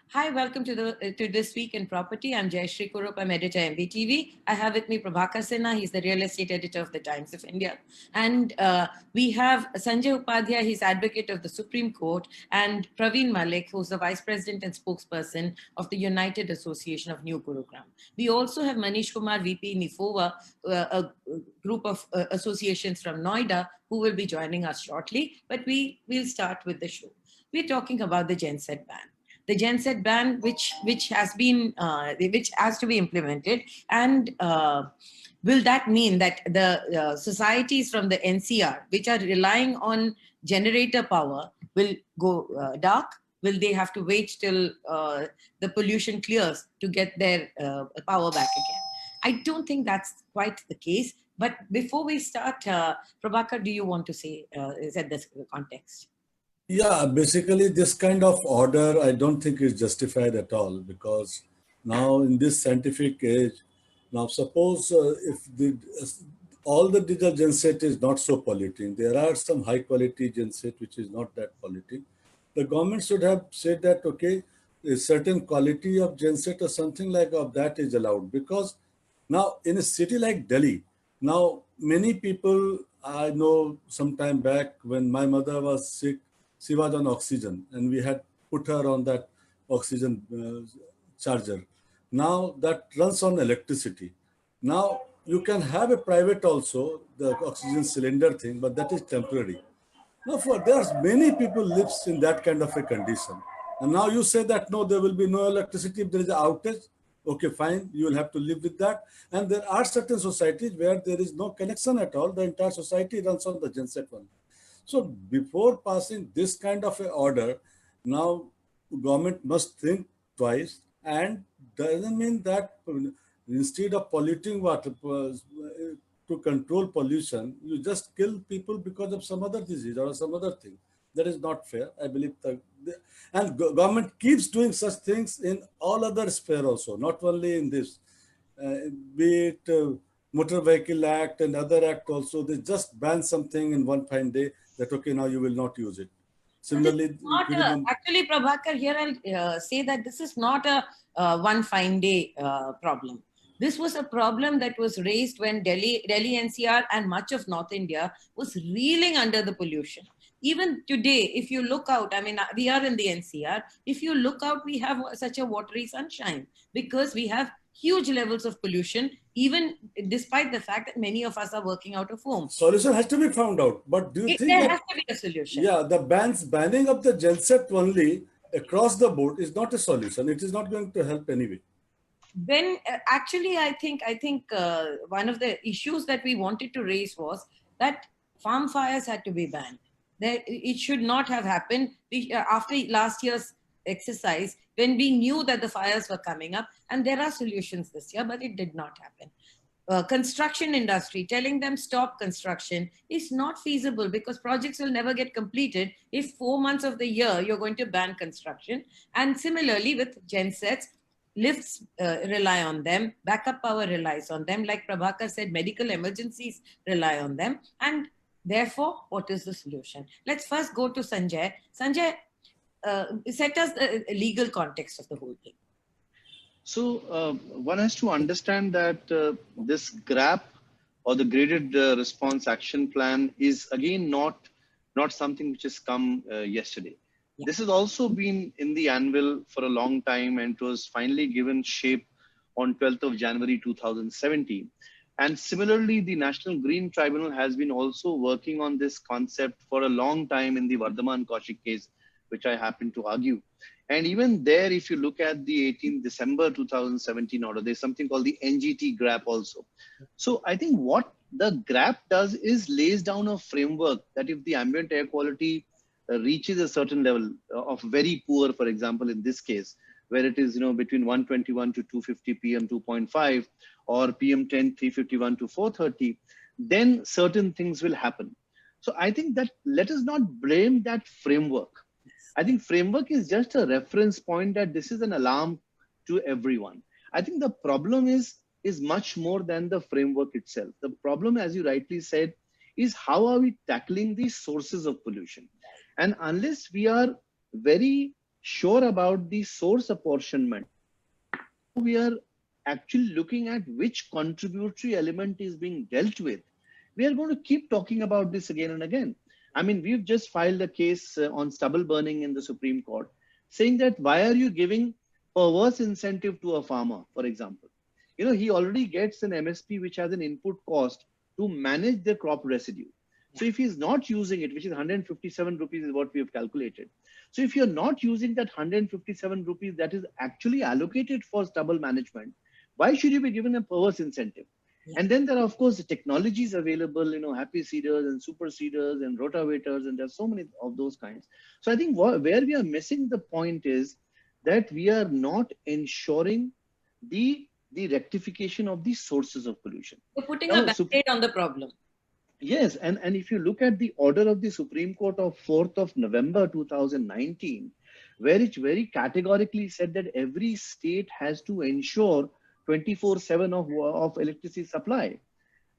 Hi, welcome to This Week in Property. I'm Jayashree Kurup. I'm editor MBTV. I have with me Prabhakar Sinha. He's the real estate editor of the Times of India. And we have Sanjay Upadhyay. He's advocate of the Supreme Court. And Praveen Malik, who's the vice president and spokesperson of the United Association of New Gurugram. We also have Manish Kumar, VP NIFOA, a group of associations from Noida, who will be joining us shortly. But we'll start with the show. We're talking about the genset ban. The genset ban, which has to be implemented, and will that mean that the societies from the NCR, which are relying on generator power, will go dark? Will they have to wait till the pollution clears to get their power back again? I don't think that's quite the case. But before we start, Prabhakar, do you want to say, set this context? Yeah, basically this kind of order I don't think is justified at all, because now in this scientific age, now suppose if all the digital genset is not so polluting, there are some high quality genset which is not that polluting. The government should have said that, okay, a certain quality of genset or something like of that is allowed, because now in a city like Delhi, now many people I know some time back when my mother was sick, she was on oxygen and we had put her on that oxygen charger. Now that runs on electricity. Now you can have a private also, the oxygen cylinder thing, but that is temporary. Now there's many people lives in that kind of a condition. And now you say that no, there will be no electricity if there is an outage. Okay, fine, you will have to live with that. And there are certain societies where there is no connection at all. The entire society runs on the genset one. So before passing this kind of a order, now government must think twice, and doesn't mean that instead of polluting water to control pollution, you just kill people because of some other disease or some other thing. That is not fair. I believe and government keeps doing such things in all other sphere also, not only in this. Be it Motor Vehicle Act and other act also, they just ban something in one fine day that, okay, now you will not use it. But this is Similarly, not actually, Prabhakar, here I'll say that this is not a one fine day problem. This was a problem that was raised when Delhi NCR and much of North India was reeling under the pollution. Even today, if you look out, I mean, we are in the NCR. If you look out, we have such a watery sunshine because we have huge levels of pollution, even despite the fact that many of us are working out of home. solution has to be found out. But do you think There that, has to be a solution. yeah, the banning of the genset only across the board is not a solution. It is not going to help anyway. When actually I think one of the issues that we wanted to raise was that farm fires had to be banned. It should not have happened. After last year's exercise, when we knew that the fires were coming up, and there are solutions this year, but it did not happen. Construction industry, telling them stop construction is not feasible because projects will never get completed if 4 months of the year you're going to ban construction. And similarly with gensets, lifts rely on them, backup power relies on them, like Prabhakar said, medical emergencies rely on them. And therefore, what is the solution? Let's first go to Sanjay. Sanjay, set us the legal context of the whole thing. So one has to understand that this GRAP or the Graded Response Action Plan is again not something which has come yesterday. Yeah. This has also been in the anvil for a long time, and it was finally given shape on 12th of January 2017. And similarly, the National Green Tribunal has been also working on this concept for a long time in the Vardhaman Kaushik case, which I happen to argue. And even there, if you look at the 18th December 2017 order, there's something called the NGT GRAP also. So I think what the GRAP does is lays down a framework that if the ambient air quality reaches a certain level of very poor, for example, in this case, where it is between 121 to 250 PM 2.5 or PM 10 351 to 430, then certain things will happen. So I think that let us not blame that framework. I think framework is just a reference point that this is an alarm to everyone. I think the problem is much more than the framework itself. The problem, as you rightly said, is how are we tackling the sources of pollution? And unless we are very sure about the source apportionment, we are actually looking at which contributory element is being dealt with, we are going to keep talking about this again and again. I mean, we've just filed a case on stubble burning in the Supreme Court, saying that why are you giving perverse incentive to a farmer, for example? You know, he already gets an MSP which has an input cost to manage the crop residue. So if he's not using it, which is 157 rupees is what we have calculated. So if you're not using that 157 rupees that is actually allocated for stubble management, why should you be given a perverse incentive? And then there are, of course, the technologies available, you know, happy seeders and super seeders and rotavators, and there's so many of those kinds. So I think where we are missing the point is that we are not ensuring the rectification of the sources of pollution. We're putting Now, a band-aid on the problem. Yes, and if you look at the order of the Supreme Court of 4th of November 2019, where it very categorically said that every state has to ensure 24/7 of electricity supply.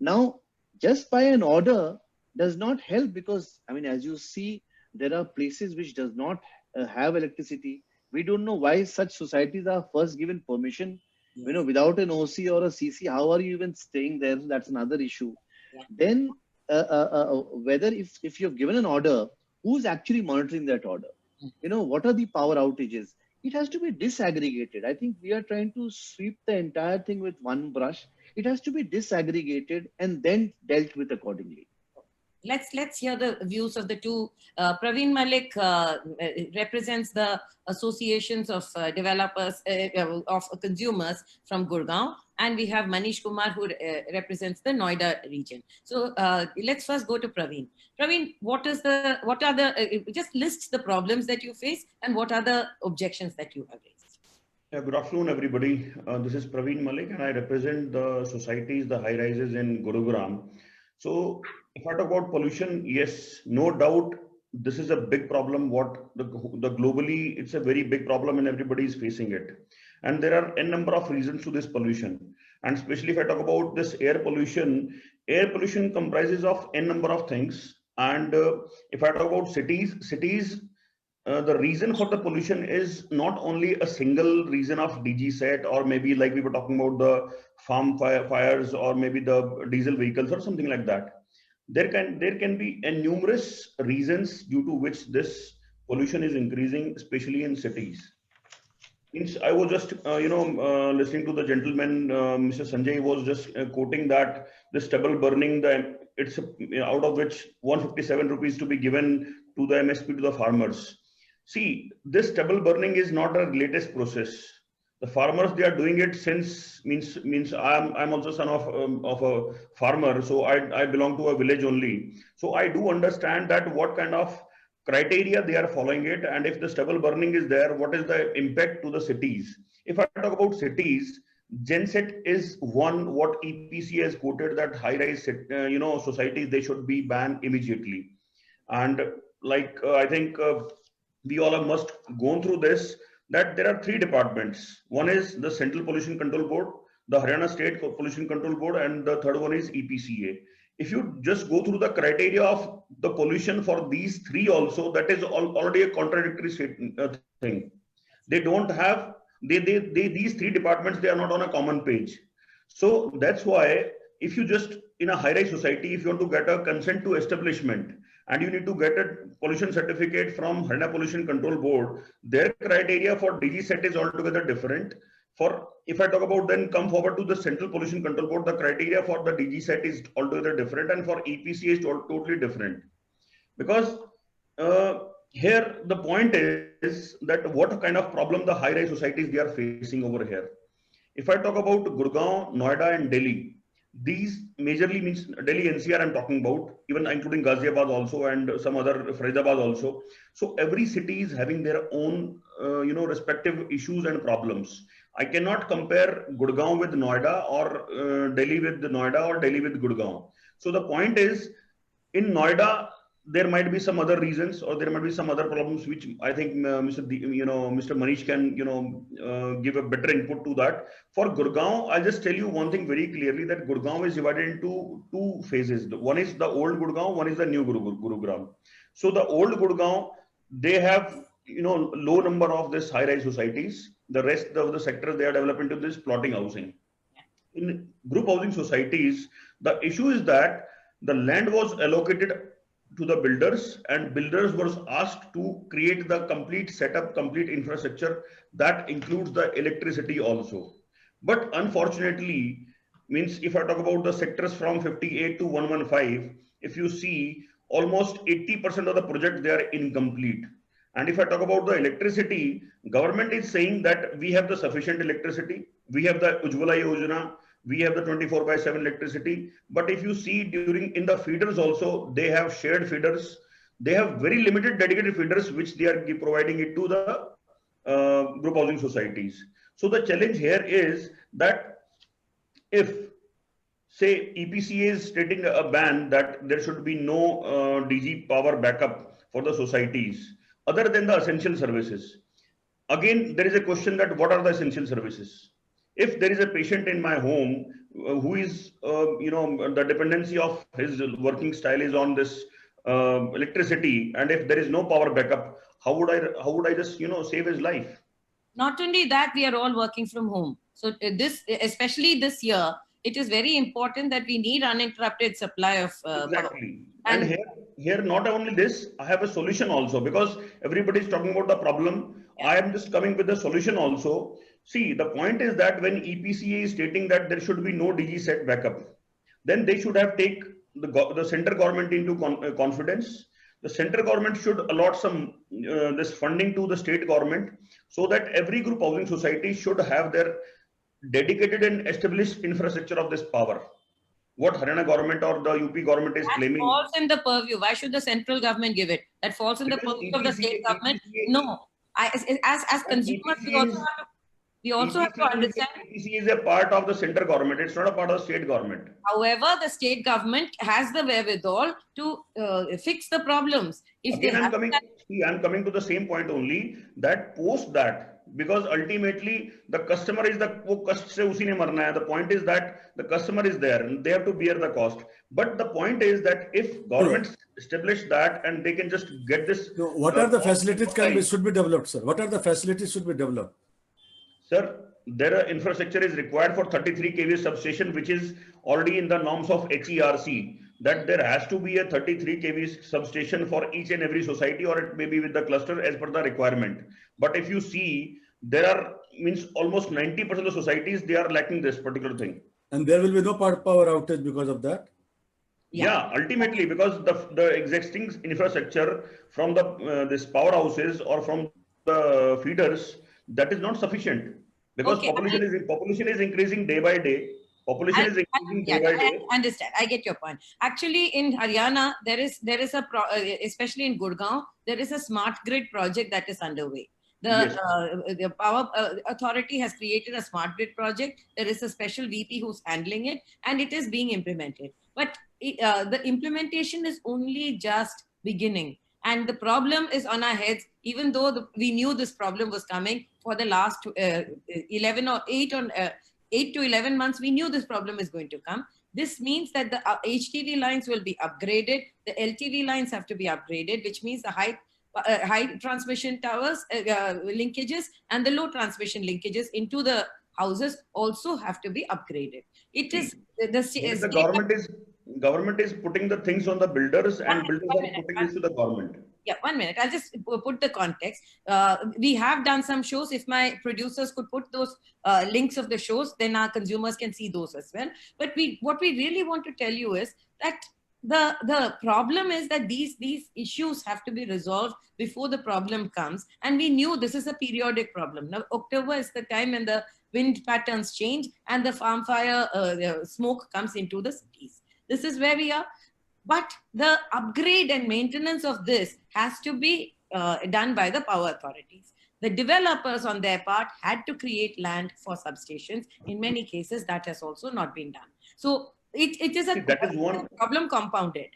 Now, just by an order does not help, because, I mean, as you see, there are places which does not have electricity. We don't know why such societies are first given permission. You know, without an OC or a CC, how are you even staying there? That's another issue. Then whether if you've given an order, who's actually monitoring that order? You know, what are the power outages? It has to be disaggregated. I think we are trying to sweep the entire thing with one brush. It has to be disaggregated and then dealt with accordingly. Let's hear the views of the two. Praveen Malik represents the associations of developers, of consumers from Gurgaon, and we have Manish Kumar who represents the Noida region. So let's first go to Praveen. Praveen, what are the just list the problems that you face and what are the objections that you have raised? Yeah, good afternoon, everybody. This is Praveen Malik, and I represent the societies, the high rises in Gurugram. So if I talk about pollution, yes, no doubt, this is a big problem. What the globally, it's a very big problem and everybody is facing it. And there are a number of reasons to this pollution. And especially if I talk about this air pollution comprises of a number of things. And if I talk about cities, the reason for the pollution is not only a single reason of DG set, or maybe like we were talking about the farm fires, or maybe the diesel vehicles or something like that. There can be numerous reasons due to which this pollution is increasing, especially in cities. I was just listening to the gentleman, Mr. Sanjay was just quoting that the stubble burning, it's out of which 157 rupees to be given to the MSP to the farmers. See, this stubble burning is not a latest process. The farmers, they are doing it since means I'm also son of a farmer, so I belong to a village only. So I do understand that what kind of criteria they are following it, and if the stubble burning is there, what is the impact to the cities? If I talk about cities, Genset is one what EPC has quoted that high-rise societies, they should be banned immediately. And like I think we all have must gone through this, that there are three departments. One is the Central Pollution Control Board, the Haryana State Pollution Control Board, and the third one is EPCA. If you just go through the criteria of the pollution for these three also, that is already a contradictory thing. They don't have, these three departments, they are not on a common page. So that's why if you just, in a high-rise society, if you want to get a consent to establishment, and you need to get a pollution certificate from Haryana Pollution Control Board, their criteria for DG set is altogether different. For, if I talk about then come forward to the Central Pollution Control Board, the criteria for the DG set is altogether different, and for EPC is totally different. Because here the point is that what kind of problem the high-rise societies they are facing over here. If I talk about Gurgaon, Noida and Delhi, these majorly means Delhi NCR I'm talking about, even including Ghaziabad also and some other Faridabad also. So every city is having their own respective issues and problems. I cannot compare Gurgaon with Noida or Delhi with Noida or Delhi with Gurgaon. So the point is, in Noida there might be some other reasons, or there might be some other problems which I think Mr. Manish can give a better input to that. For Gurgaon, I'll just tell you one thing very clearly, that Gurgaon is divided into two phases. One is the old Gurgaon, one is the new Gurugram. So the old Gurgaon, they have low number of this high-rise societies. The rest of the sector, they are developing to this plotting housing. In group housing societies, the issue is that the land was allocated to the builders, and builders was asked to create the complete setup, complete infrastructure that includes the electricity also. But unfortunately, means if I talk about the sectors from 58 to 115, if you see almost 80% of the project, they are incomplete. And if I talk about the electricity, government is saying that we have the sufficient electricity, we have the Ujjwala Yojana, we have the 24/7 electricity. But if you see in the feeders also, they have shared feeders. They have very limited dedicated feeders, which they are providing it to the group housing societies. So the challenge here is that if, say, EPCA is stating a ban that there should be no DG power backup for the societies other than the essential services. Again, there is a question that what are the essential services? If there is a patient in my home who is, the dependency of his working style is on this electricity, and if there is no power backup, how would I just, save his life? Not only that, we are all working from home. So especially this year, it is very important that we need uninterrupted supply of exactly. power. And here, not only this, I have a solution also, because everybody is talking about the problem. Yeah. I am just coming with a solution also. See, the point is that when EPCA is stating that there should be no DG set backup, then they should have take the central government into confidence. The central government should allot some this funding to the state government, so that every group housing society should have their dedicated and established infrastructure of this power. What Haryana government or the UP government is claiming. That falls in the purview. Why should the central government give it? That falls in the purview of the state government. No, as consumers, we also have to understand. EPCA is a part of the central government. It's not a part of the state government. However, the state government has the wherewithal to fix the problems. If Again, I'm coming to the same point only, that post that, because ultimately the customer is the point is that the customer is there and they have to bear the cost. But the point is that if governments establish that and they can just get this. No, what are the facilities should be developed, sir? What are the facilities should be developed? Sir, their infrastructure is required for 33 kV substation, which is already in the norms of HERC, that there has to be a 33 kV substation for each and every society, or it may be with the cluster as per the requirement. But if you see, there are almost 90% of the societies, they are lacking this particular thing. And there will be no power outage because of that? Yeah, ultimately, because the existing infrastructure from the this powerhouses or from the feeders, that is not sufficient, because population is increasing day by day. Population is increasing day by day. I understand. I get your point. Actually, in Haryana, there is especially in Gurgaon, there is a smart grid project that is underway. The power authority has created a smart grid project. There is a special VP who's handling it, and it is being implemented. But the implementation is only just beginning. And the problem is on our heads, even though we knew this problem was coming for the last 8 to 11 months, we knew this problem is going to come. This means that the HTV lines will be upgraded. The LTV lines have to be upgraded, which means the high transmission towers, linkages, and the low transmission linkages into the houses also have to be upgraded. It is the government is putting the things on the builders, and builders are putting this to the government. Yeah, 1 minute. I'll just put the context. We have done some shows. If my producers could put those links of the shows, then our consumers can see those as well. But what we really want to tell you is that the problem is that these issues have to be resolved before the problem comes. And we knew this is a periodic problem. Now, October is the time when the wind patterns change and the farm fire smoke comes into the cities. This is where we are. But the upgrade and maintenance of this has to be done by the power authorities. The developers on their part had to create land for substations. In many cases, that has also not been done. So it is a problem compounded.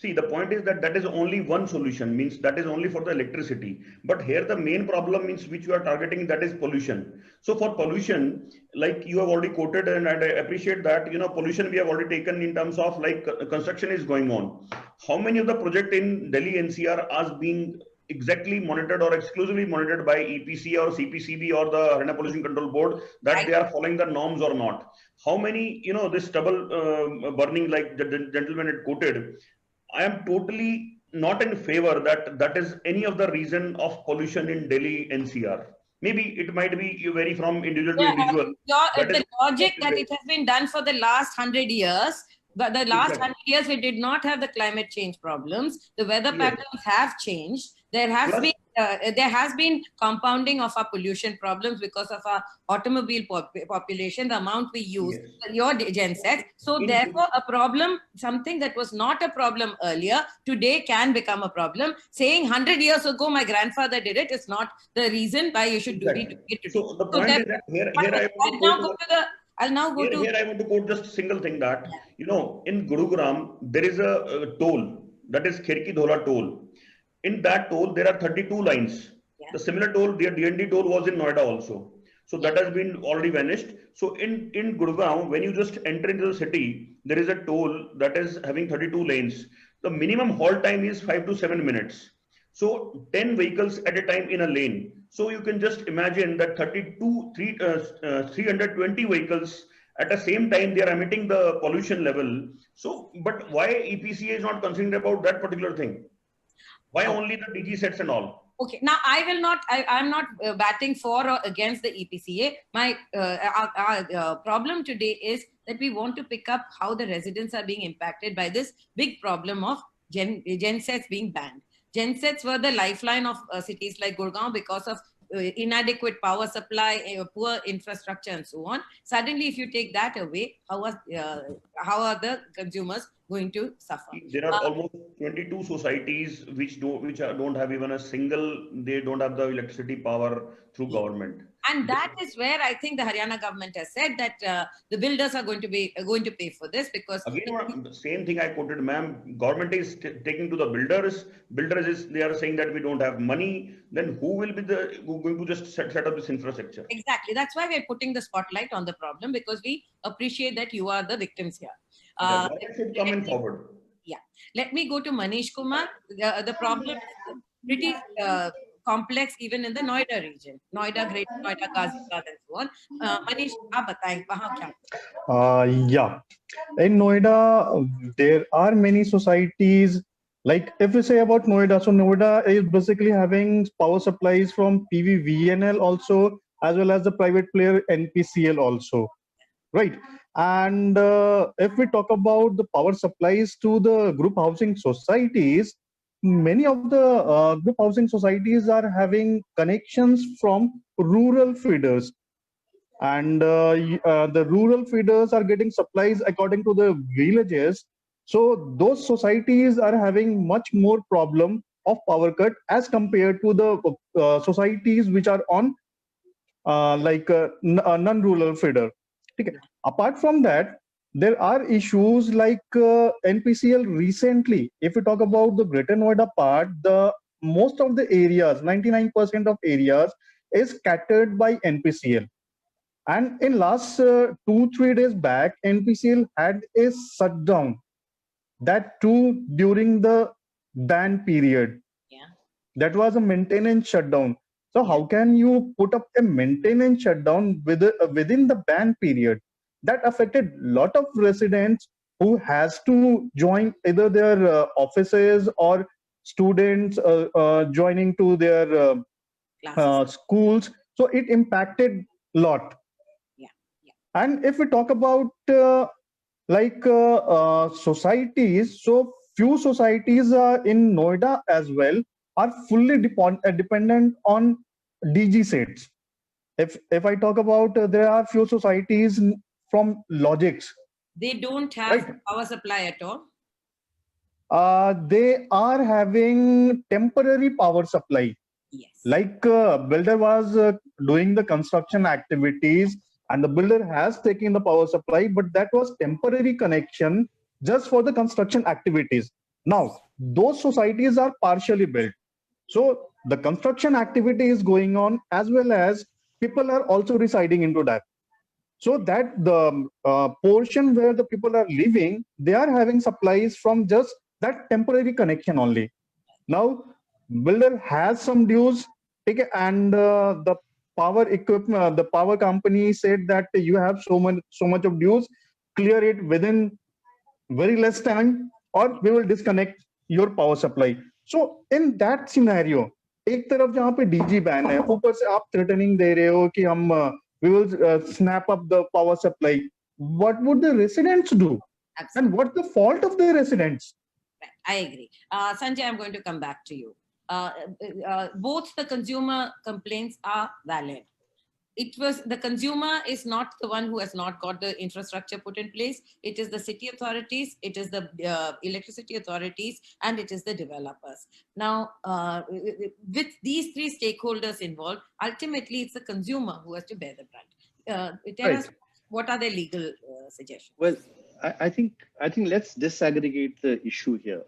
See, the point is that is only one solution, means that is only for the electricity. But here the main problem means which you are targeting, that is pollution. So for pollution, like you have already quoted, and I appreciate that, pollution we have already taken in terms of like construction is going on. How many of the project in Delhi NCR are being exactly monitored or exclusively monitored by EPC or CPCB or the Haryana Pollution Control Board, that they are following the norms or not. How many, this stubble burning, like the gentleman had quoted, I am totally not in favor that is any of the reason of pollution in Delhi NCR. Maybe it might be vary from individual to Yeah, individual. That is the logic that it has been done for the last 100 years, but the last Exactly. 100 years we did not have the climate change problems. The weather Yes. patterns have changed. There has been compounding of our pollution problems because of our automobile population, the amount we use, Yes. your gen sets. So therefore, a problem, something that was not a problem earlier, today can become a problem. Saying 100 years ago my grandfather did it is not the reason why you should do it today. So the point is that here I'll now go to here I want to quote just a single thing that, in Gurugram, there is a toll, that is Khirki Dhola toll. In that toll, there are 32 lines. Yeah. The similar toll, the DND toll was in Noida also. So that has been already vanished. So in Gurugram, when you just enter into the city, there is a toll that is having 32 lanes. The minimum halt time is 5 to 7 minutes. So 10 vehicles at a time in a lane. So you can just imagine that 320 vehicles at the same time, they are emitting the pollution level. So, but why EPCA is not concerned about that particular thing? Why only the DG sets and all? Okay, now I'm not batting for or against the EPCA. My problem today is that we want to pick up how the residents are being impacted by this big problem of gensets being banned. Gensets were the lifeline of cities like Gurgaon because of inadequate power supply, poor infrastructure, and so on. Suddenly, if you take that away, how are the consumers going to suffer? There are almost 22 societies which don't have even a single. They don't have the electricity power through government. And that is where I think the Haryana government has said that the builders are going to pay for this, because again, the same thing I quoted, ma'am. Government is taking to the builders. They are saying that we don't have money. Then who will be going to just set up this infrastructure? Exactly. That's why we're putting the spotlight on the problem, because we appreciate that you are the victims here. Government should come in forward. Yeah. Let me go to Manish Kumar. The problem is pretty complex even in the Noida region. Noida, Greater Noida, Ghaziabad, and so on. Manish, आप बताएं वहाँ क्या? Yeah, in Noida, there are many societies. Like if we say about Noida, so Noida is basically having power supplies from PVVNL also, as well as the private player NPCL also, right? And if we talk about the power supplies to the group housing societies, many of the group housing societies are having connections from rural feeders. And the rural feeders are getting supplies according to the villages. So those societies are having much more problem of power cut as compared to the societies which are on non-rural feeder. Okay. Apart from that, there are issues like NPCL recently. If we talk about the Greater Noida part, the most of the areas, 99% of areas, is catered by NPCL. And in last 2-3 days back, NPCL had a shutdown. That too during the ban period. Yeah. That was a maintenance shutdown. So how can you put up a maintenance shutdown within the ban period? That affected a lot of residents who has to join either their offices or students joining to their schools. So it impacted a lot. Yeah. And if we talk about societies, so few societies in Noida as well are fully dependent on DG sets. If I talk about, there are few societies from Logix. They don't have power supply at all. They are having temporary power supply. Yes. Like builder was doing the construction activities, and the builder has taken the power supply, but that was temporary connection just for the construction activities. Now, those societies are partially built. So the construction activity is going on, as well as people are also residing into that. So that the portion where the people are living, they are having supplies from just that temporary connection only. Now, builder has some dues, okay, and the power equipment, the power company said that you have so much of dues, clear it within very less time, or we will disconnect your power supply. So in that scenario, एक तरफ जहाँ पे DG ban है, ऊपर से आप threatening दे रहे हो कि हम we will snap up the power supply. What would the residents do? Absolutely. And what's the fault of the residents? Right. I agree. Sanjay, I'm going to come back to you. Both the consumer complaints are valid. It was the consumer is not the one who has not got the infrastructure put in place. It is the city authorities, it is the electricity authorities, and it is the developers. Now, with these three stakeholders involved, ultimately it's the consumer who has to bear the brunt. Tell us, what are the legal suggestions? Well, I think let's disaggregate the issue here.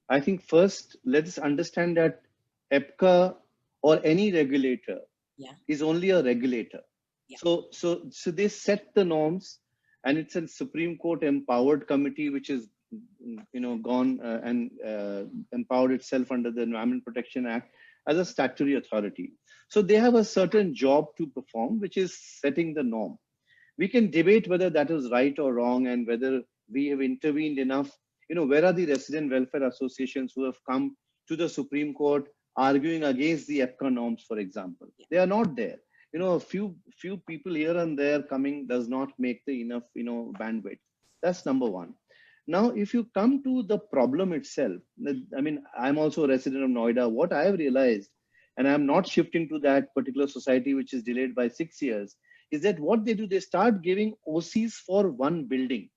I think first let's understand that EPCA or any regulator is only a regulator. Yeah. So they set the norms, and it's a Supreme Court empowered committee which is gone and empowered itself under the Environment Protection Act as a statutory authority. So they have a certain job to perform, which is setting the norm. We can debate whether that is right or wrong, and whether we have intervened enough. Where are the resident welfare associations who have come to the Supreme Court arguing against the EPCA norms, for example? They are not there. A few people here and there coming does not make the enough, bandwidth. That's number one. Now, if you come to the problem itself, I mean, I'm also a resident of Noida. What I have realized, and I'm not shifting to that particular society, which is delayed by 6 years, is that what they do, they start giving OCs for one building.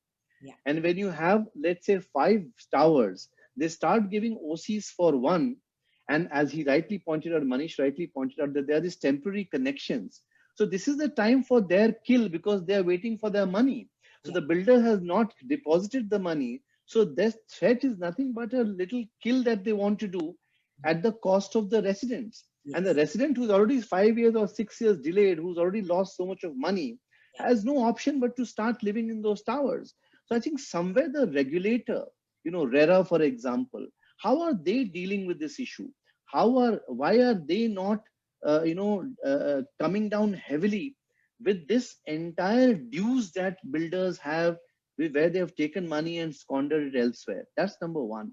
Yeah. And when you have, let's say, 5 towers, they start giving OCs for one. And as he rightly pointed out, Manish rightly pointed out, that there are these temporary connections. So this is the time for their kill, because they're waiting for their money. So the builder has not deposited the money. So this threat is nothing but a little kill that they want to do at the cost of the residents. Yes. And the resident who's already 5 years or 6 years delayed, who's already lost so much of money, has no option but to start living in those towers. So I think somewhere the regulator, RERA, for example, how are they dealing with this issue? Why are they not, coming down heavily with this entire dues that builders have, where they have taken money and squandered it elsewhere? That's number one.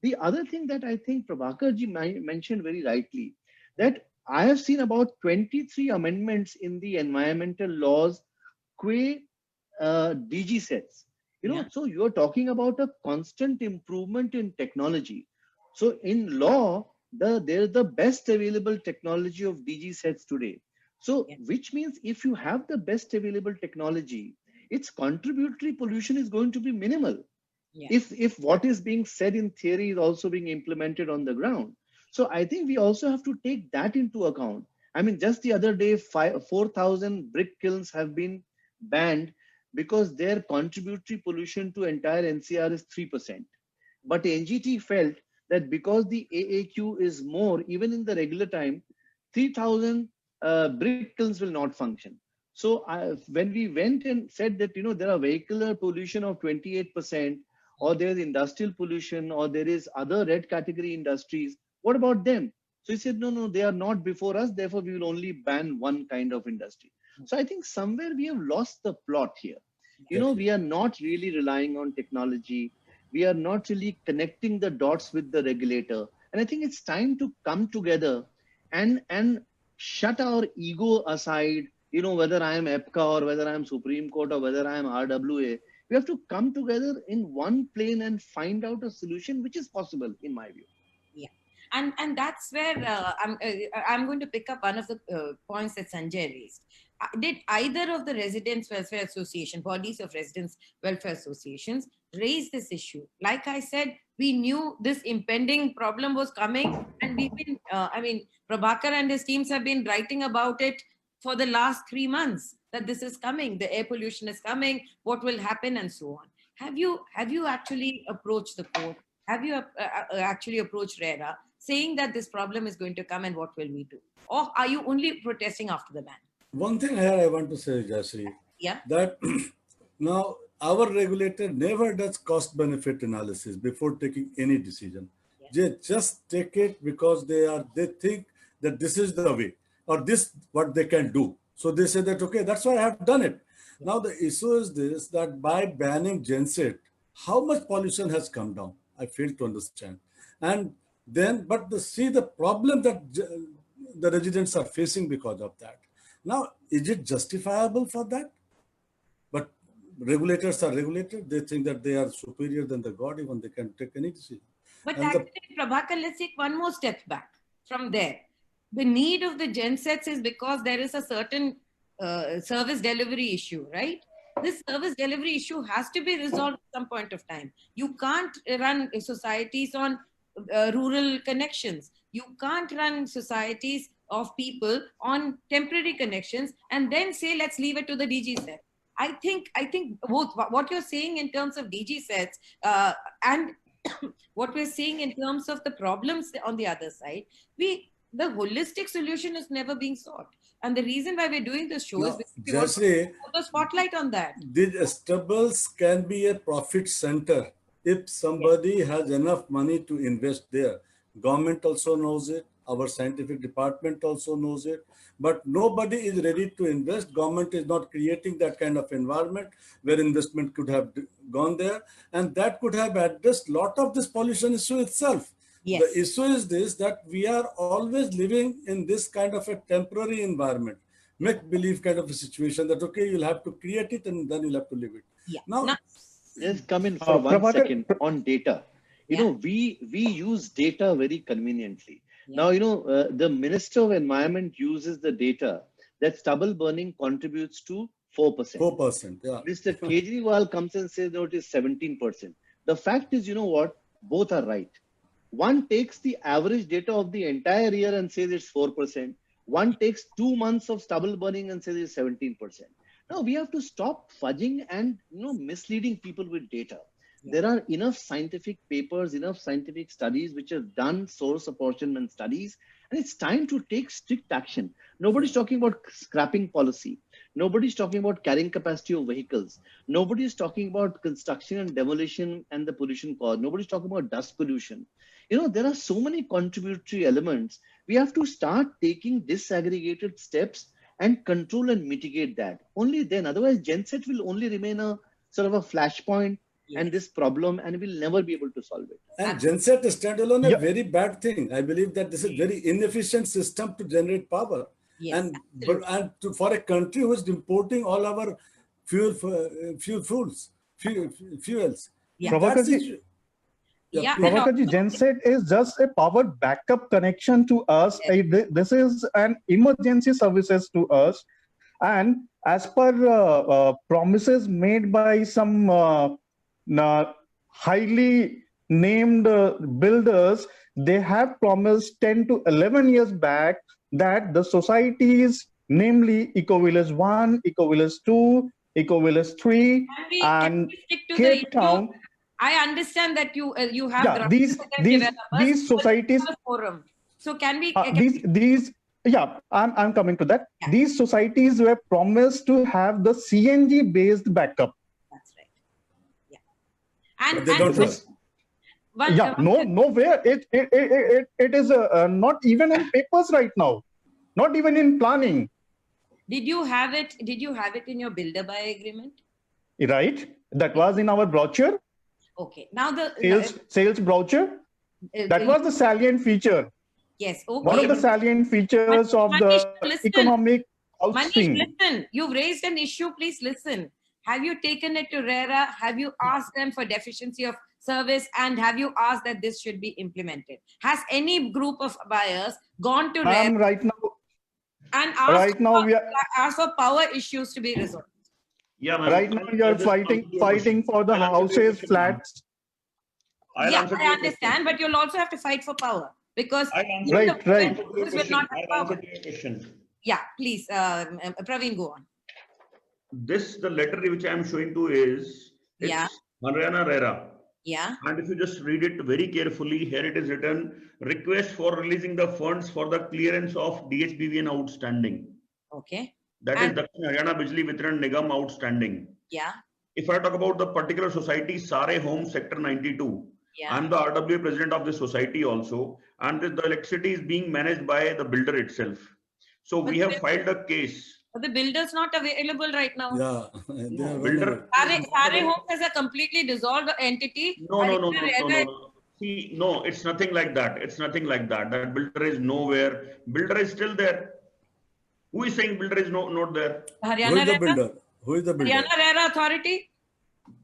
The other thing that I think Prabhakar ji mentioned very rightly, that I have seen about 23 amendments in the environmental laws, DG sets. So you're talking about a constant improvement in technology. So in law, there's the best available technology of DG sets today. So which means if you have the best available technology, its contributory pollution is going to be minimal. If what is being said in theory is also being implemented on the ground. So I think we also have to take that into account. I mean, just the other day, 4,000 brick kilns have been banned because their contributory pollution to entire NCR is 3%. But NGT felt that because the AAQ is more, even in the regular time, 3,000 brick kilns will not function. So when we went and said that, there are vehicular pollution of 28%, or there is industrial pollution, or there is other red category industries, what about them? So he said, no, they are not before us. Therefore, we will only ban one kind of industry. So I think somewhere we have lost the plot here. We are not really relying on technology. We are not really connecting the dots with the regulator. And I think it's time to come together and shut our ego aside, whether I am EPCA or whether I am Supreme Court or whether I am RWA. We have to come together in one plane and find out a solution which is possible, in my view. Yeah. And that's where I'm going to pick up one of the points that Sanjay raised. Did either of the Residents Welfare Association, bodies of Residents Welfare Associations, raise this issue? Like I said, we knew this impending problem was coming, and we've been, Prabhakar and his teams have been writing about it for the last 3 months, that this is coming, the air pollution is coming, what will happen, and so on. Have you actually approached the court? Have you actually approached RERA, saying that this problem is going to come and what will we do? Or are you only protesting after the ban? One thing here I want to say, Jayashree, that now our regulator never does cost benefit analysis before taking any decision. They just take it because they think that this is the way or this what they can do. So they say that okay, that's why I have done it. Now the issue is this that by banning genset, how much pollution has come down? I fail to understand. And then, but see the problem that the residents are facing because of that. Now, is it justifiable for that? But regulators are regulated. They think that they are superior than the God, even they can take any decision. But And actually, Prabhakar, let's take one more step back from there. The need of the gensets is because there is a certain service delivery issue, right? This service delivery issue has to be resolved at some point of time. You can't run societies on rural connections. You can't run societies of people on temporary connections and then say, let's leave it to the DG set. I think both what you're saying in terms of DG sets and what we're seeing in terms of the problems on the other side, the holistic solution is never being sought. And the reason why we're doing this show is because we want to put the spotlight on that. These stubbles can be a profit center if somebody has enough money to invest there. Government also knows it. Our scientific department also knows it. But nobody is ready to invest. Government is not creating that kind of environment where investment could have gone there. And that could have addressed a lot of this pollution issue itself. Yes. The issue is this, that we are always living in this kind of a temporary environment, make-believe kind of a situation that, okay, you'll have to create it and then you'll have to live it. Yeah. Now, Let's come in for 1 Prabhakar- second on data. You Yeah. know, we use data very conveniently. Yeah. Now, you know, the Minister of Environment uses the data that stubble burning contributes to 4%. 4%, yeah. Mr. Kejriwal comes and says, no, it is 17%. The fact is, you know what? Both are right. One takes the average data of the entire year and says it's 4%. One takes 2 months of stubble burning and says it's 17%. Now we have to stop fudging and misleading people with data. There are enough scientific papers, enough scientific studies which have done source apportionment studies, and it's time to take strict action. Nobody's talking about scrapping policy. Nobody's talking about carrying capacity of vehicles. Nobody's talking about construction and demolition and the pollution cause. Nobody's talking about dust pollution. There are so many contributory elements. We have to start taking disaggregated steps and control and mitigate that. Only then, otherwise genset will only remain a sort of a flashpoint and this problem, and we'll never be able to solve it. And genset standalone is Yeah. a very bad thing. I believe that this is a very inefficient system to generate power. Yes, For a country who is importing all our fuels. Yeah. Prabhakarji, Yeah, please. Prabhakarji, genset is just a power backup connection to us. This is an emergency services to us. And as per promises made by some highly named builders, they have promised 10 to 11 years back that the societies, namely Eco-Village 1, Eco-Village 2, Eco-Village 3, can and we stick to the Cape issue? Town. I understand that you have Yeah, drafted these the developers, these but societies. it's a forum. So can we? I'm coming to that. Yeah. These societies were promised to have the CNG based backup. That's right. Yeah. And But they don't and work. Nowhere. It is not even in papers right now, not even in planning. Did you have it? Did you have it in your builder buy agreement? Right, that was in our brochure, Okay. Now the sales brochure. That was the salient feature. yes. Okay. One of the salient features of Manish, the listen. economic Manish, housing. listen. You've raised an issue. Please listen. Have you taken it to RERA? Have you asked them for deficiency of service? And have you asked that this should be implemented? Has any group of buyers gone to RERA Right now, and asked for power issues to be resolved? Yeah, ma'am. right now you are fighting for the houses, flats. Yeah, I understand, but you'll also have to fight for power because Right. Who's will not have I'll power. answer to your question. Yeah, please, Praveen, go on. The letter which I am showing to it's Yeah. Haryana RERA. Yeah. And if you just read it very carefully, here it is written, request for releasing the funds for the clearance of DHBVN outstanding. Okay. That is And- Dakshin Haryana Bijli Vitran Nigam outstanding. Yeah. If I talk about the particular society, Sare Home Sector 92, Yeah. I'm the RWA president of the society also, and the electricity is being managed by the builder itself. So But we the have filed a case. But the builder's not available right now. Yeah, they No. are Builder whenever. is not Sare available. Homes is a completely dissolved entity. No, no, no, Haryana no, no, RERA no. See, no, it's nothing like that. It's nothing like that. That builder is nowhere. Builder is still there. Who is saying builder is not there? Who Haryana is the RERA, builder? Who is the builder? Haryana RERA authority.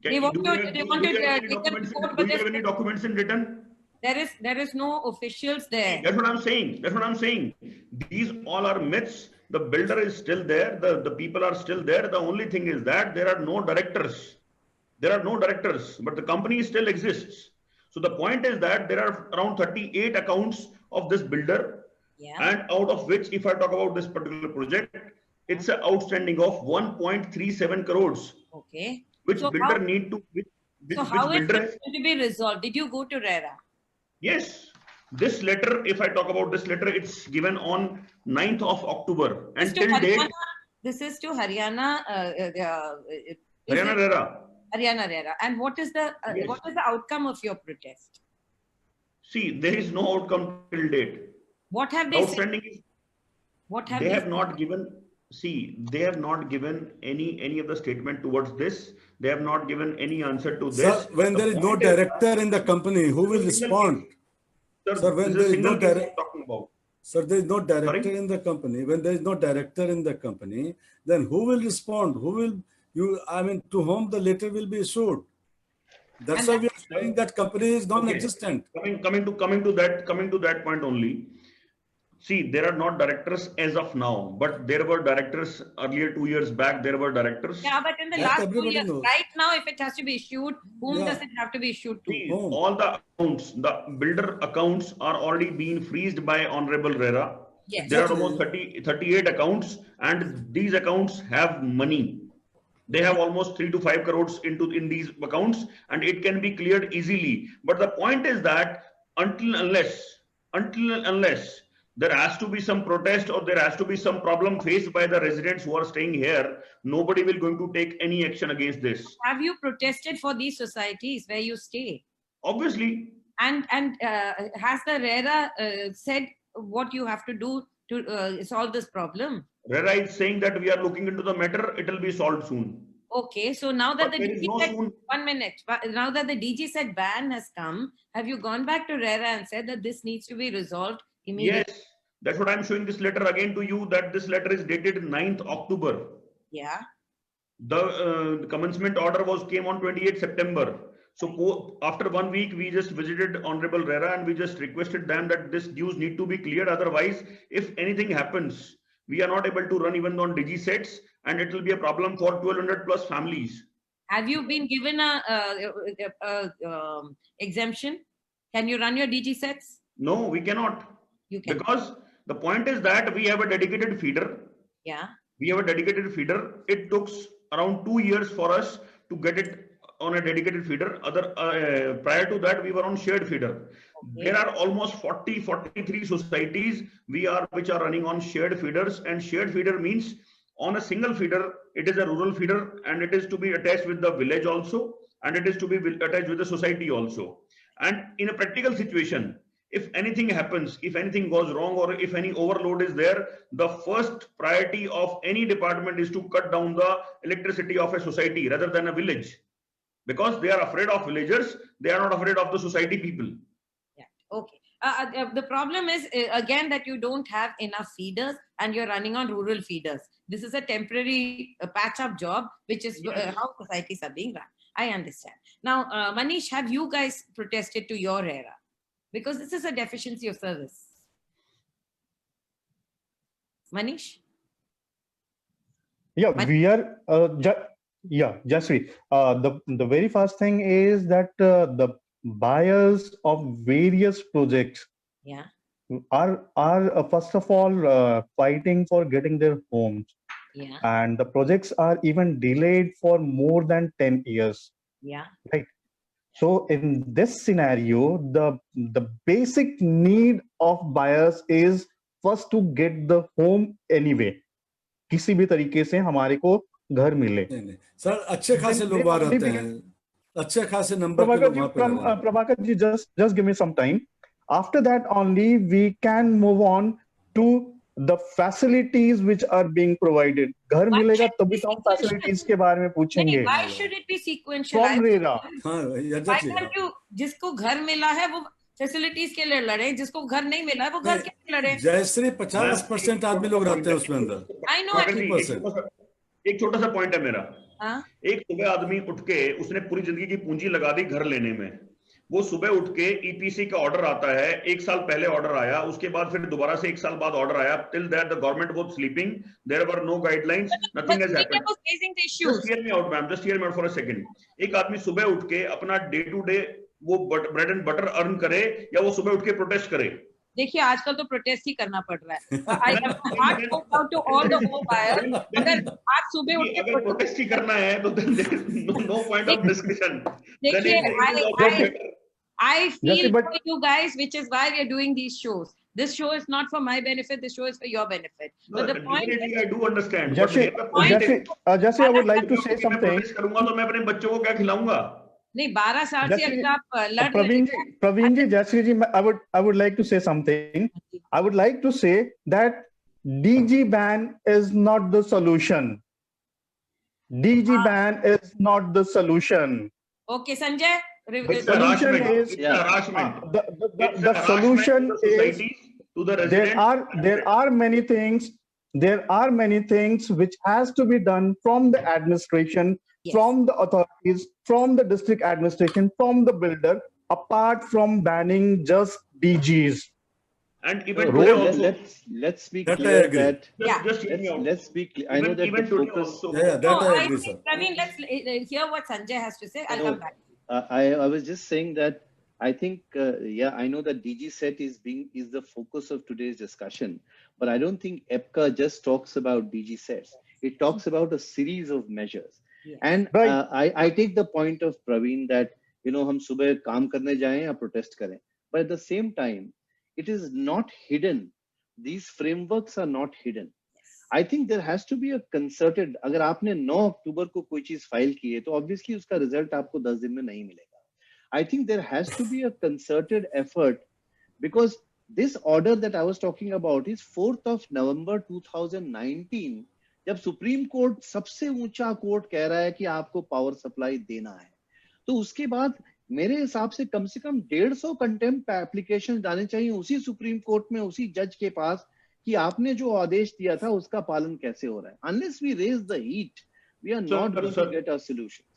They want Do to. you have, They do want you to have any take a documents? report, Do but you have any documents in written? there is no officials there. That's what I'm saying. That's what I'm saying. These all are myths. The builder is still there. The people are still there. The only thing is that there are no directors. There are no directors, but the company still exists. So the point is that there are around 38 accounts of this builder, Yeah. and out of which, if I talk about this particular project, it's an outstanding of 1.37 crores, Okay. which So builder how- need to, which So how is builder it has. going to be resolved? Did you go to RERA? Yes, this letter, if I talk about this letter, it's given on 9th of October, This and to till date, Haryana. This is to Haryana. Is Haryana it RERA. Haryana RERA. And what is the Yes. what is the outcome of your protest? See, there is no outcome till date. What have The they said? outstanding is What have they they have said? not given. See, they have not given any of the statement towards this. They have not given any answer to Sir, this. when The there is no point is that director in the company, who will this is a single respond? case. Sir, Sir, when this is there a is no single case director, I'm talking about. sir, there is no director Sorry? in the company. When there is no director in the company, then who will respond? Who will I mean, to whom the letter will be issued? That's And why we are saying that company is Okay. non-existent. Coming to that point only. See, there are not directors as of now, but there were directors earlier 2 years back. There were directors. Yeah, but in the That last 2 everybody years, knows. right now, if it has to be issued, whom Yeah. does it have to be issued to? See, Whom? all the accounts, the builder accounts are already being freezed by Honorable RERA. Yes. There are Exactly. almost 38 accounts, and these accounts have money. They have almost 3 to 5 crores in these accounts, and it can be cleared easily. But the point is that until and unless there has to be some protest or there has to be some problem faced by the residents who are staying here, nobody will going to take any action against this. Have you protested for these societies where you stay? Obviously, And has the RERA said what you have to do to solve this problem? RERA is saying that we are looking into the matter. It will be solved soon. Okay, so now that But the there is DG no said, soon. 1 minute, now that the DG said ban has come, have you gone back to RERA and said that this needs to be resolved immediately? Yes, that's what I'm showing this letter again to you, that this letter is dated 9th October. Yeah. The commencement order came on 28th September. So after 1 week, we just visited Honorable RERA and we just requested them that this dues need to be cleared. Otherwise, if anything happens, we are not able to run even on DG sets, and it will be a problem for 1200 plus families. Have you been given a exemption? Can you run your DG sets? No, we cannot. You can. Because the point is that we have a dedicated feeder. Yeah. We have a dedicated feeder. It took around 2 years for us to get it on a dedicated feeder. Prior to that, we were on shared feeder. Okay. There are almost 43 societies which are running on shared feeders, and shared feeder means on a single feeder, it is a rural feeder, and it is to be attached with the village also, and it is to be attached with the society also. And in a practical situation, if anything happens, if anything goes wrong, or if any overload is there, the first priority of any department is to cut down the electricity of a society rather than a village, because they are afraid of villagers. They are not afraid of the society people. Yeah. Okay. The problem is again that you don't have enough feeders and you're running on rural feeders. This is a temporary patch-up job, which is how societies are being run. I understand. Now, Manish, have you guys protested to your RERA? Because this is a deficiency of service. Manish? Yeah, But- we are. Jasri. The very first thing is that the buyers of various projects Yeah. are first of all fighting for getting their homes, Yeah. and the projects are even delayed for more than 10 years. Yeah. So in this scenario, the basic need of buyers is first to get the home anyway. किसी भी तरीके से हमारे को घर मिले. नहीं नहीं सर, अच्छे खासे लोग वहां रहते हैं. अच्छे खासे नंबर पे Prabhakar लोग ji, वहां पे लगे हैं। Prabhakar ji, just give me some time. After that only we can move on to the facilities which are being provided. घर Why मिलेगा should it तभी be तो हम sequential? facilities के बारे में नहीं, पूछेंगे. why should it be sequential? From RERA. हाँ Why एग्जैक्टली can't you, जिसको घर मिला है वो फैसिलिटीज के लिए लड़े, जिसको घर नहीं मिला है वो घर के लिए लड़े. जयश्री मैं 50% आदमी लोग रहते हैं उसमें अंदर. I know. प्रभाकर जी, 50%. एक छोटा सा पॉइंट है मेरा. हाँ, एक सुबह आदमी उठ के उसने पूरी जिंदगी की पूंजी लगा दी घर लेने में. वो सुबह उठ के ईपीसी का ऑर्डर आता है, 1 साल पहले ऑर्डर आया, उसके बाद फिर दोबारा से 1 साल बाद ऑर्डर आया. Till that the government was sleeping, there were no guidelines, but nothing has media happened. was facing the issues. Just hear me out, ma'am. Just hear me out for a second. एक आदमी सुबह उठ के अपना day to day वो bread and butter earn करे या वो सुबह उठ के प्रोटेस्ट करे. देखिए आजकल तो प्रोटेस्ट ही करना पड़ रहा है. I have heart goes out to all the home buyers. अगर आज सुबह उठ के अगर प्रोटेस्ट ही करना है तो then there is no point of discussion. Then देखिए, it is also better. I feel Jesse, but- for you guys, which is why we are doing these shows. This show is not for my benefit. This show is for your benefit. No, But the point is, definitely I do understand. Jesse, But here the point Jesse, is, Jesse, I would like to say मैं something. protest करूंगा तो मैं अपने बच्चों को क्या खिलाऊंगा? नहीं 12 साल से Jesse, अगर आप लड़ Praveen ji, Jayashree ji, I would like to say something. I would like to say that DG ban is not the solution. DG ban is not the solution. Okay, Sanjay. The It's a solution harassment. is It's a harassment. It's the a solution harassment to the is societies, to the residents. there are many things. There are many things which has to be done from the administration, Yes. from the authorities, from the district administration, from the builder, apart from banning just DGs. And even Road- today also. Let's be That I clear agree. that Yeah. Just hear me out. let's be clear. I know Even, that even the today focus. also. Yeah, No, that I I agree, think, sir. Praveen, let's hear what Sanjay has to say. I'll No. come back. I was just saying that I think I know that DG set is the focus of today's discussion, but I don't think EPCA just talks about DG sets. It talks about a series of measures. Yeah. And Right. I take the point of Praveen that हम सुबह काम करने जाएं या protest करें, but at the same time, it is not hidden. These frameworks are not hidden. I think there has to be a concerted. अगर आपने 9 अक्टूबर को कोई चीज फाइल की है तो obviously उसका रिजल्ट आपको 10 दिन में नहीं मिलेगा. I think there has to be a concerted effort because this order that I was talking about is 4th of November 2019 जब सुप्रीम कोर्ट सबसे ऊंचा कोर्ट कह रहा है कि आपको पावर सप्लाई देना है. तो उसके बाद मेरे हिसाब से कम 150 कंटेम्प्ट एप्लीकेशन जाने चाहिए उसी सुप्रीम कोर्ट में उसी जज के पास कि आपने जो आदेश दिया था उसका पालन कैसे हो रहा है. Unless we raise the heat, we are Sir, not going sir. to get our solutions.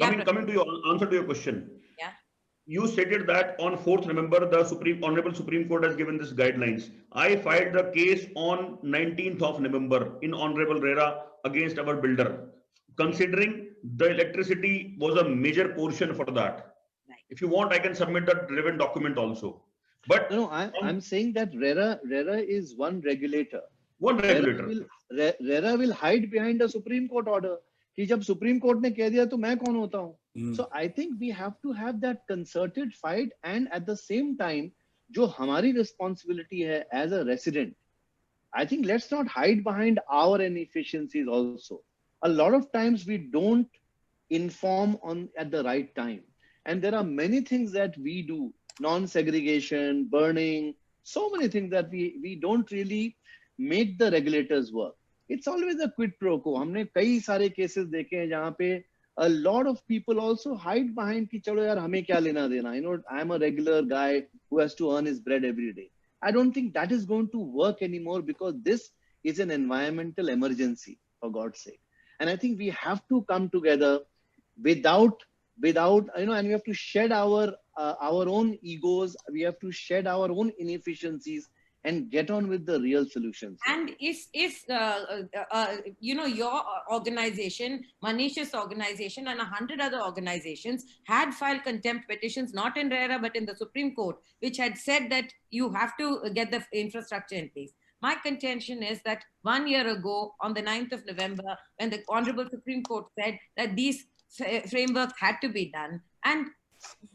Coming to your answer to your question. Yeah. You stated that on 4th November, the Honorable Supreme Court has given this guidelines. I filed the case on 19th of November in Honorable RERA against our builder, considering the electricity was a major portion for that. Right. If you want, I can submit the relevant document also. But No, I'm saying that RERA is one regulator. one regulator. RERA will hide behind a Supreme Court order. कि जब supreme court ने कह दिया तो मैं कौन होता हूँ. So I think we have to have that concerted fight and at the same time जो हमारी responsibility है as a resident, I think let's not hide behind our inefficiencies also. A lot of times we don't inform at the right time. And there are many things that we do, non-segregation, burning, so many things that we don't really make the regulators work. It's always a quid pro quo. हमने कई सारे cases देखे हैं जहाँ पे a lot of people also hide behind कि चलो यार हमें क्या लेना देना. I'm a regular guy who has to earn his bread every day. I don't think that is going to work anymore because this is an environmental emergency, for God's sake. And I think we have to come together without and we have to shed our own egos. We have to shed our own inefficiencies and get on with the real solutions. And if your organization, Manish's organization, and 100 other organizations had filed contempt petitions, not in RERA but in the Supreme Court, which had said that you have to get the infrastructure in place. My contention is that 1 year ago, on the 9th of November, when the Honorable Supreme Court said that these frameworks had to be done, and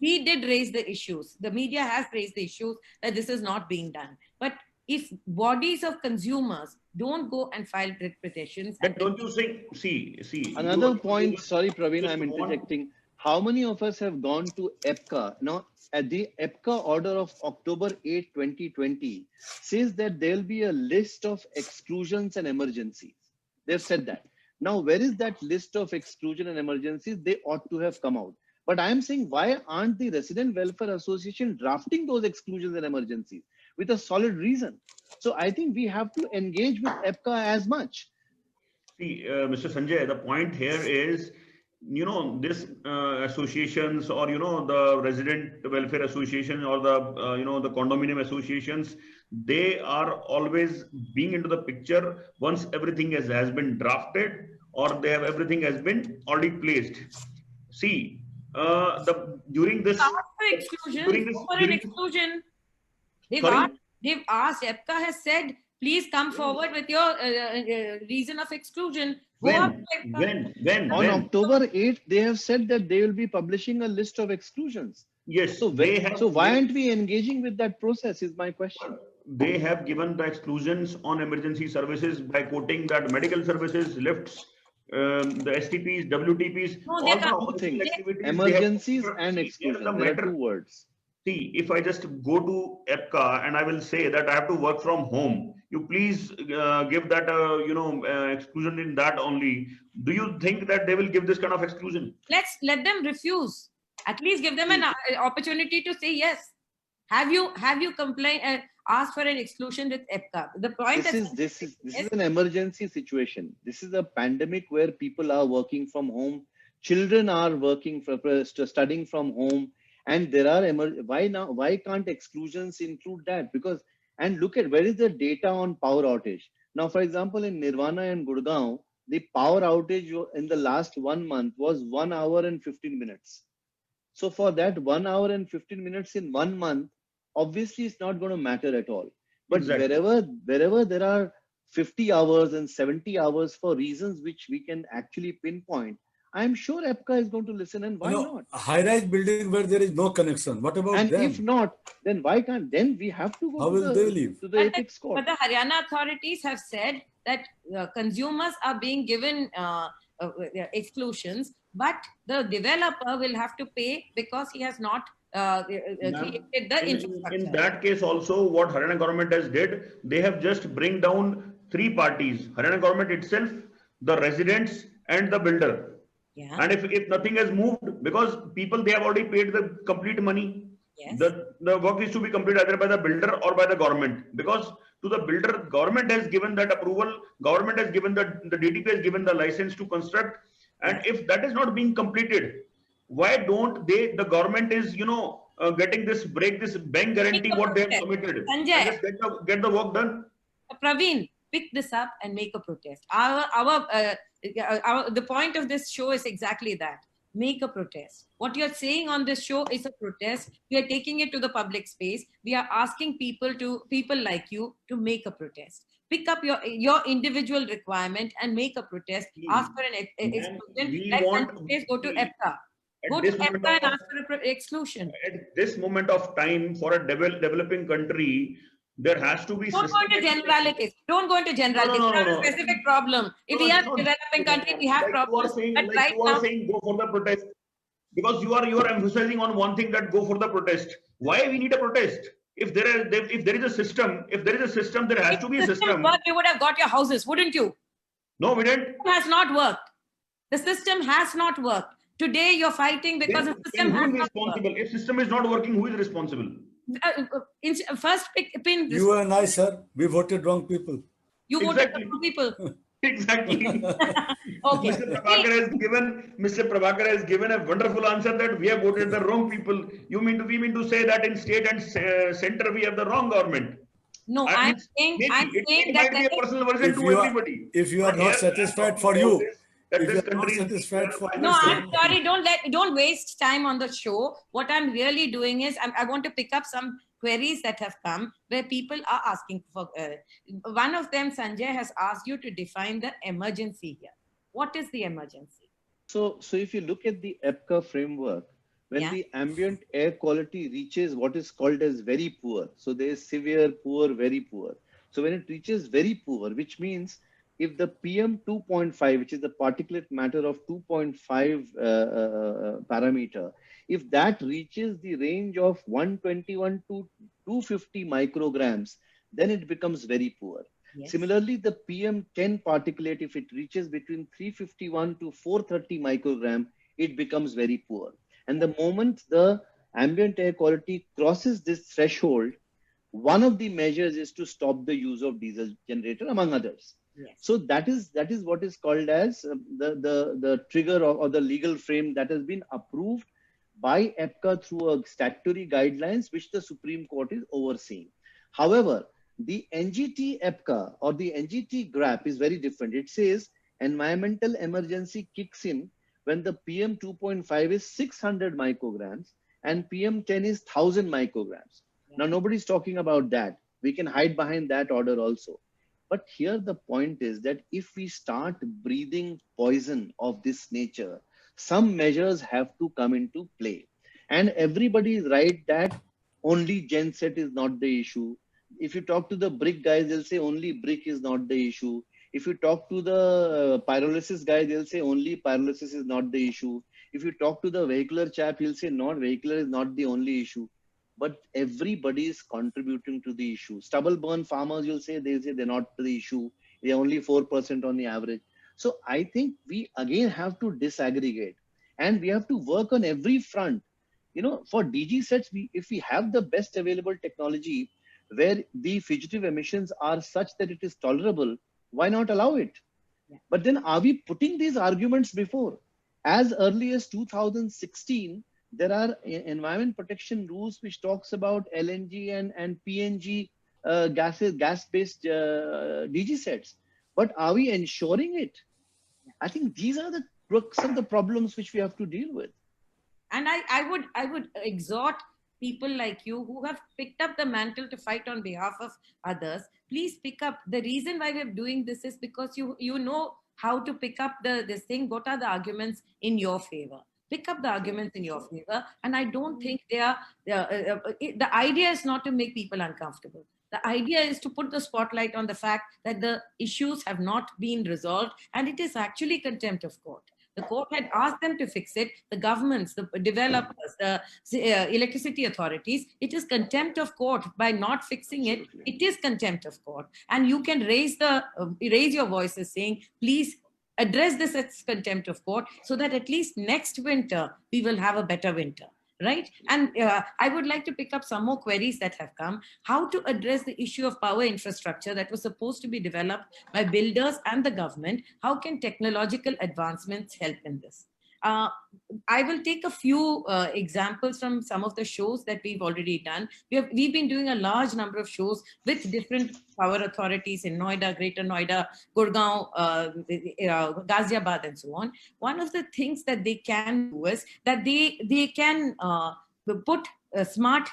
we did raise the issues. The media has raised the issues that this is not being done. But if bodies of consumers don't go and file petitions, But don't you think, see. Another you- point, sorry Praveen, just I'm want- interjecting. how many of us have gone to EPCA? Now, at the EPCA order of October 8, 2020 says that there'll be a list of exclusions and emergencies. They've said that. Now, where is that list of exclusion and emergencies? They ought to have come out. But I'm saying, why aren't the Resident Welfare Association drafting those exclusions and emergencies with a solid reason? So I think we have to engage with EPCA as much. See, Mr. Sanjay, the point here is, this associations or, the resident welfare association or the, the condominium associations, they are always being into the picture once everything has been drafted or everything has been already placed. See, during this, exclusion. They've asked, EPCA has said, please come forward with your reason of exclusion. When? On October 8th, they have said that they will be publishing a list of exclusions. Yes. So why aren't we engaging with that process is my question. They have given the exclusions on emergency services by quoting that medical services, lifts, the STPs, WTPs, No, Two things, emergencies and exclusion. There are two words. See, if I just go to EPCA and I will say that I have to work from home, you please give that, exclusion in that only. Do you think that they will give this kind of exclusion? Let them refuse. At least give them an opportunity to say yes. Have you complained, asked for an exclusion with EPCA? The point This is an emergency situation. This is a pandemic where people are working from home. Children are studying from home. And there are why can't exclusions include that? Because, and look at where is the data on power outage. Now, for example, in Nirvana and Gurgaon, the power outage in the last 1 month was 1 hour and 15 minutes. So for that 1 hour and 15 minutes in 1 month, obviously it's not going to matter at all. But Exactly. wherever there are 50 hours and 70 hours for reasons which we can actually pinpoint, I'm sure EPCA is going to listen, and why not? A high-rise building where there is no connection. What about And them? if not, then why can't? Then we have to How go will they live? to the ethics court. But the Haryana authorities have said that consumers are being given exclusions, but the developer will have to pay because he has not created the infrastructure. In that case also, what Haryana government has did, they have just bring down 3 parties, Haryana government itself, the residents and the builder. Yeah. And if nothing has moved, because people, they have already paid the complete money. Yes. The work is to be completed either by the builder or by the government, because to the builder, government has given that approval, government has given the DTP has given the license to construct. And if that is not being completed, why don't the government is, getting this bank guarantee what they have committed. Sanjay. And just get the work done. Praveen, pick this up and make a protest. The point of this show is exactly that. Make a protest. What you're saying on this show is a protest. We are taking it to the public space. We are asking people like you to make a protest. Pick up your individual requirement and make a protest. Ask for an exclusion. Let Sanjay go to EPCA. Go to EPCA and ask for an exclusion. At this moment of time, for a developing country, there has to be. Don't go into generalities. Don't go into generalities. No. We have a specific problem. If we have developing country, we have problems. But right you are now, saying go for the protest, because you are emphasizing on one thing, that go for the protest. Why we need a protest? If there is a system, there has to be a system. Worked, you would have got your houses, wouldn't you? No, we didn't. It has not worked. The system has not worked. Today you're fighting because the system has Who is not responsible? If system is not working, who is responsible? First pin. You and I, sir, we voted wrong people. You voted Exactly. for people. Exactly. Okay. Mr. Prabhakar has given a wonderful answer that we have voted the wrong people. We mean to say that in state and center we have the wrong government. No, I'm saying it that might be a personal version to everybody. If you are But not here, satisfied I'm for talking you, about that if this you are not country is satisfied for No, yourself, I'm sorry. Don't waste time on the show. What I'm really doing is I want to pick up some queries that have come where people are asking for. One of them, Sanjay, has asked you to define the emergency here. What is the emergency? So if you look at the EPCA framework, when the ambient air quality reaches what is called as very poor, so there is severe, poor, very poor. So when it reaches very poor, which means if the PM 2.5, which is the particulate matter of 2.5 parameter, if that reaches the range of 121 to 250 micrograms, then it becomes very poor. Yes. Similarly, the PM10 particulate, if it reaches between 351 to 430 microgram, it becomes very poor. And the moment the ambient air quality crosses this threshold, one of the measures is to stop the use of diesel generator, among others. Yes. So that is what is called as the trigger or the legal frame that has been approved by EPCA through a statutory guidelines which the Supreme Court is overseeing. However, the NGT EPCA or the NGT GRAP is very different. It says environmental emergency kicks in when the PM 2.5 is 600 micrograms and PM 10 is 1000 micrograms. Now, nobody's talking about that. We can hide behind that order also. But here the point is that if we start breathing poison of this nature, some measures have to come into play. And everybody is right that only genset is not the issue. If you talk to the brick guys, they'll say only brick is not the issue. If you talk to the pyrolysis guys, they'll say only pyrolysis is not the issue. If you talk to the vehicular chap, he'll say non-vehicular is not the only issue. But everybody is contributing to the issue. Stubble burn farmers, they'll say they're not the issue. They're only 4% on the average. So I think we again have to disaggregate and we have to work on every front. You know, for DG sets, if we have the best available technology where the fugitive emissions are such that it is tolerable, why not allow it? Yeah. But then are we putting these arguments before? As early as 2016, there are environment protection rules which talks about LNG and PNG gas-based DG sets. But are we ensuring it? I think these are the crux of the problems which we have to deal with. And I would exhort people like you who have picked up the mantle to fight on behalf of others. Please pick up. The reason why we're doing this is because you know how to pick up this thing. What are the arguments in your favor? Pick up the arguments in your favor. And I don't think they are, the idea is not to make people uncomfortable. The idea is to put the spotlight on the fact that the issues have not been resolved and it is actually contempt of court. The court had asked them to fix it. The governments, the developers, the electricity authorities, it is contempt of court by not fixing it. It is contempt of court. And you can raise your voices saying, please address this as contempt of court so that at least next winter, we will have a better winter. Right? And I would like to pick up some more queries that have come. How to address the issue of power infrastructure that was supposed to be developed by builders and the government. How can technological advancements help in this? I will take a few examples from some of the shows that we've already done. We've been doing a large number of shows with different power authorities in Noida, Greater Noida, Gurgaon, Ghaziabad, and so on. One of the things that they can do is that they can put smart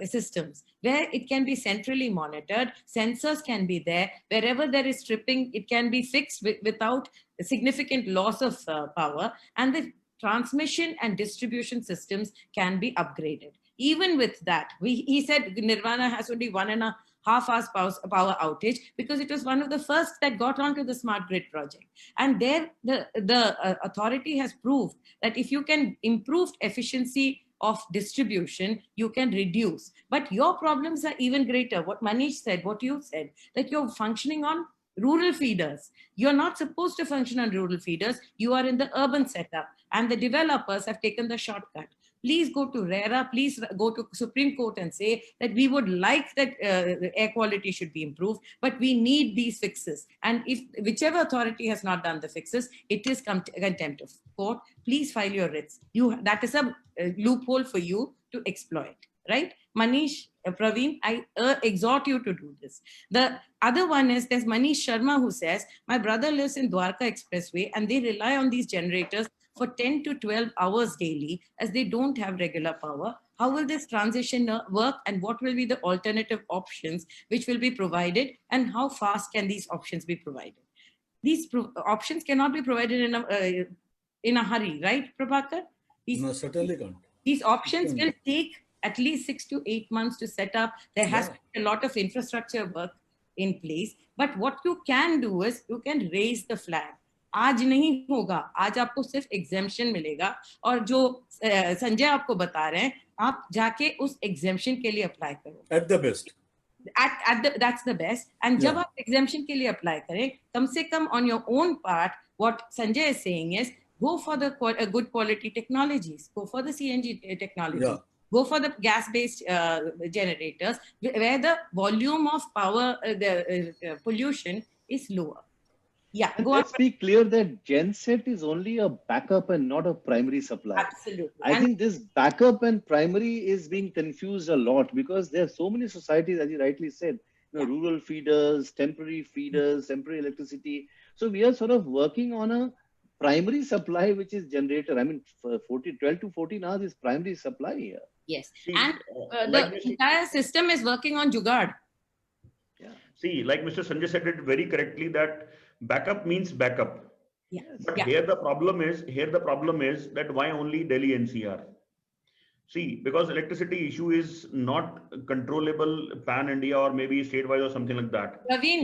systems where it can be centrally monitored. Sensors can be there. Wherever there is tripping, it can be fixed without a significant loss of power. And the transmission and distribution systems can be upgraded. Even with that, he said Nirvana has only 1.5 hours power outage because it was one of the first that got onto the smart grid project. And there the authority has proved that if you can improve efficiency of distribution, you can reduce. But your problems are even greater. What Manish said, what you said, that you're functioning on rural feeders. You're not supposed to function on rural feeders. You are in the urban setup. And the developers have taken the shortcut. Please go to RERA, please go to Supreme Court and say that we would like that air quality should be improved, but we need these fixes. And if whichever authority has not done the fixes, it is contempt of court. Please file your writs. That is a loophole for you to exploit, right? Manish, Praveen, I exhort you to do this. The other one is there's Manish Sharma who says, my brother lives in Dwarka Expressway and they rely on these generators for 10 to 12 hours daily as they don't have regular power. How will this transition work and what will be the alternative options which will be provided and how fast can these options be provided? These options cannot be provided in a hurry, right, Prabhakar? No, certainly can't. These options will take at least 6 to 8 months to set up. There has to be a lot of infrastructure work in place. But what you can do is you can raise the flag. आज नहीं होगा, आज आपको सिर्फ exemption मिलेगा, और जो संजय आपको बता रहे हैं, आप जाके उस exemption के लिए apply करो. At the best. That's the best. And जब Yeah. आप exemption के लिए apply करें, कम से कम on your own part, what Sanjay is saying is, go for the good quality technologies, go for the CNG technology. Yeah. Go for the gas-based generators where the volume of power, the pollution is lower. Yeah, And go on. let's be clear that genset is only a backup and not a primary supply. Absolutely. I And think this backup and primary is being confused a lot because there are so many societies, as you rightly said, rural feeders, temporary electricity. So we are sort of working on a primary supply, which is generator. I mean, 12 to 14 hours is primary supply here. yes, See, and like the Mr. entire system is working on Jugaad. See, like Mr. Sanjay said it very correctly, that backup means backup. Yeah. But Yeah. here the problem is that why only Delhi NCR? See, because electricity issue is not controllable pan India or maybe statewide or something like that. Praveen,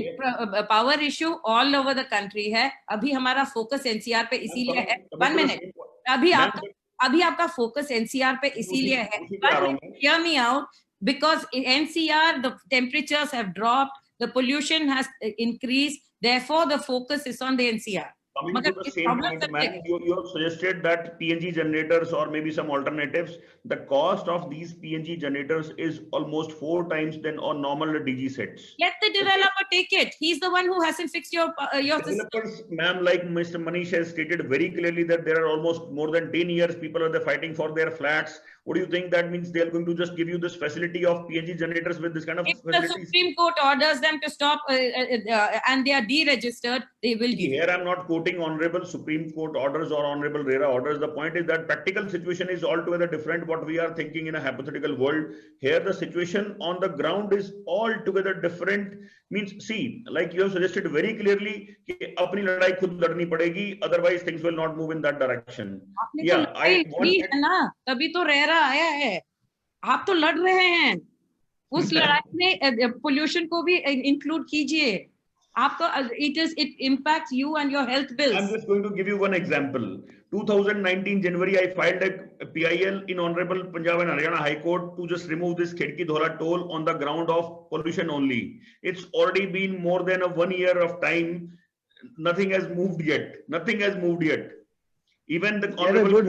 power issue all over the country है. अभी हमारा focus NCR पे इसीलिए है. 1 minute. अभी आपका focus NCR पे इसीलिए है. 1 minute, hear me out. Because in NCR the temperatures have dropped, the pollution has increased. Therefore, the focus is on the NCR. Coming to the same point, man, you have suggested that PNG generators or maybe some alternatives, the cost of these PNG generators is almost 4 times than on normal DG sets. Let the developer take it. He's the one who hasn't fixed your system. Developers, ma'am, like Mr. Manish has stated very clearly that there are almost more than 10 years people are fighting for their flats. What do you think that means? They are going to just give you this facility of PNG generators with this kind of If the facilities? Supreme Court orders them to stop and they are deregistered, they will give. Here I'm not quoting honorable Supreme Court orders or honorable RERA orders. The point is that practical situation is altogether different what we are thinking in a hypothetical world. Here the situation on the ground is altogether different. Means, see, like you have suggested very clearly, कि अपनी लड़ाई खुद लड़नी पड़ेगी, otherwise things will not move in that direction. आपने तो लड़ाई लड़ी है ना, तभी तो रेरा आया है. आप तो लड़ रहे हैं. उस लड़ाई में पोल्यूशन को भी इंक्लूड कीजिए. आप तो it impacts you and your health bills. I'm just going to give you one example. 2019 January, I filed a PIL in Honorable Punjab and Haryana High Court to just remove this Khedki Dhola toll on the ground of pollution only. It's already been more than 1 year of time. Nothing has moved yet. Nothing has moved yet. Even the honorable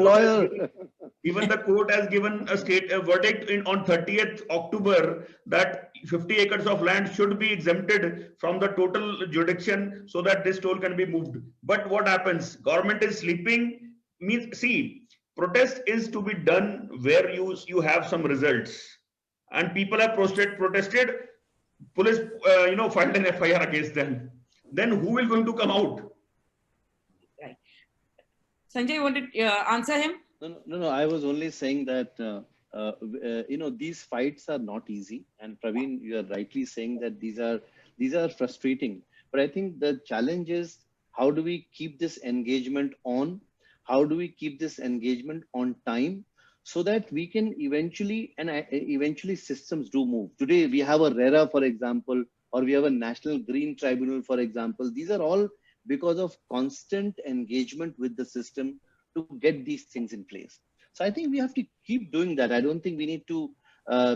court has given a verdict on 30th October that 50 acres of land should be exempted from the total jurisdiction so that this toll can be moved. But what happens? Government is sleeping. Means, see, protest is to be done where you have some results, and people have protested. Police, filed an FIR against them. Then who will going to come out? Sanjay, you want to answer him? No. I was only saying that, these fights are not easy. And Praveen, you are rightly saying that these are frustrating. But I think the challenge is, how do we keep this engagement on? How do we keep this engagement on time so that we can eventually systems do move? Today, we have a RERA, for example, or we have a National Green Tribunal, for example. These are all because of constant engagement with the system to get these things in place. So I think we have to keep doing that. I don't think we need to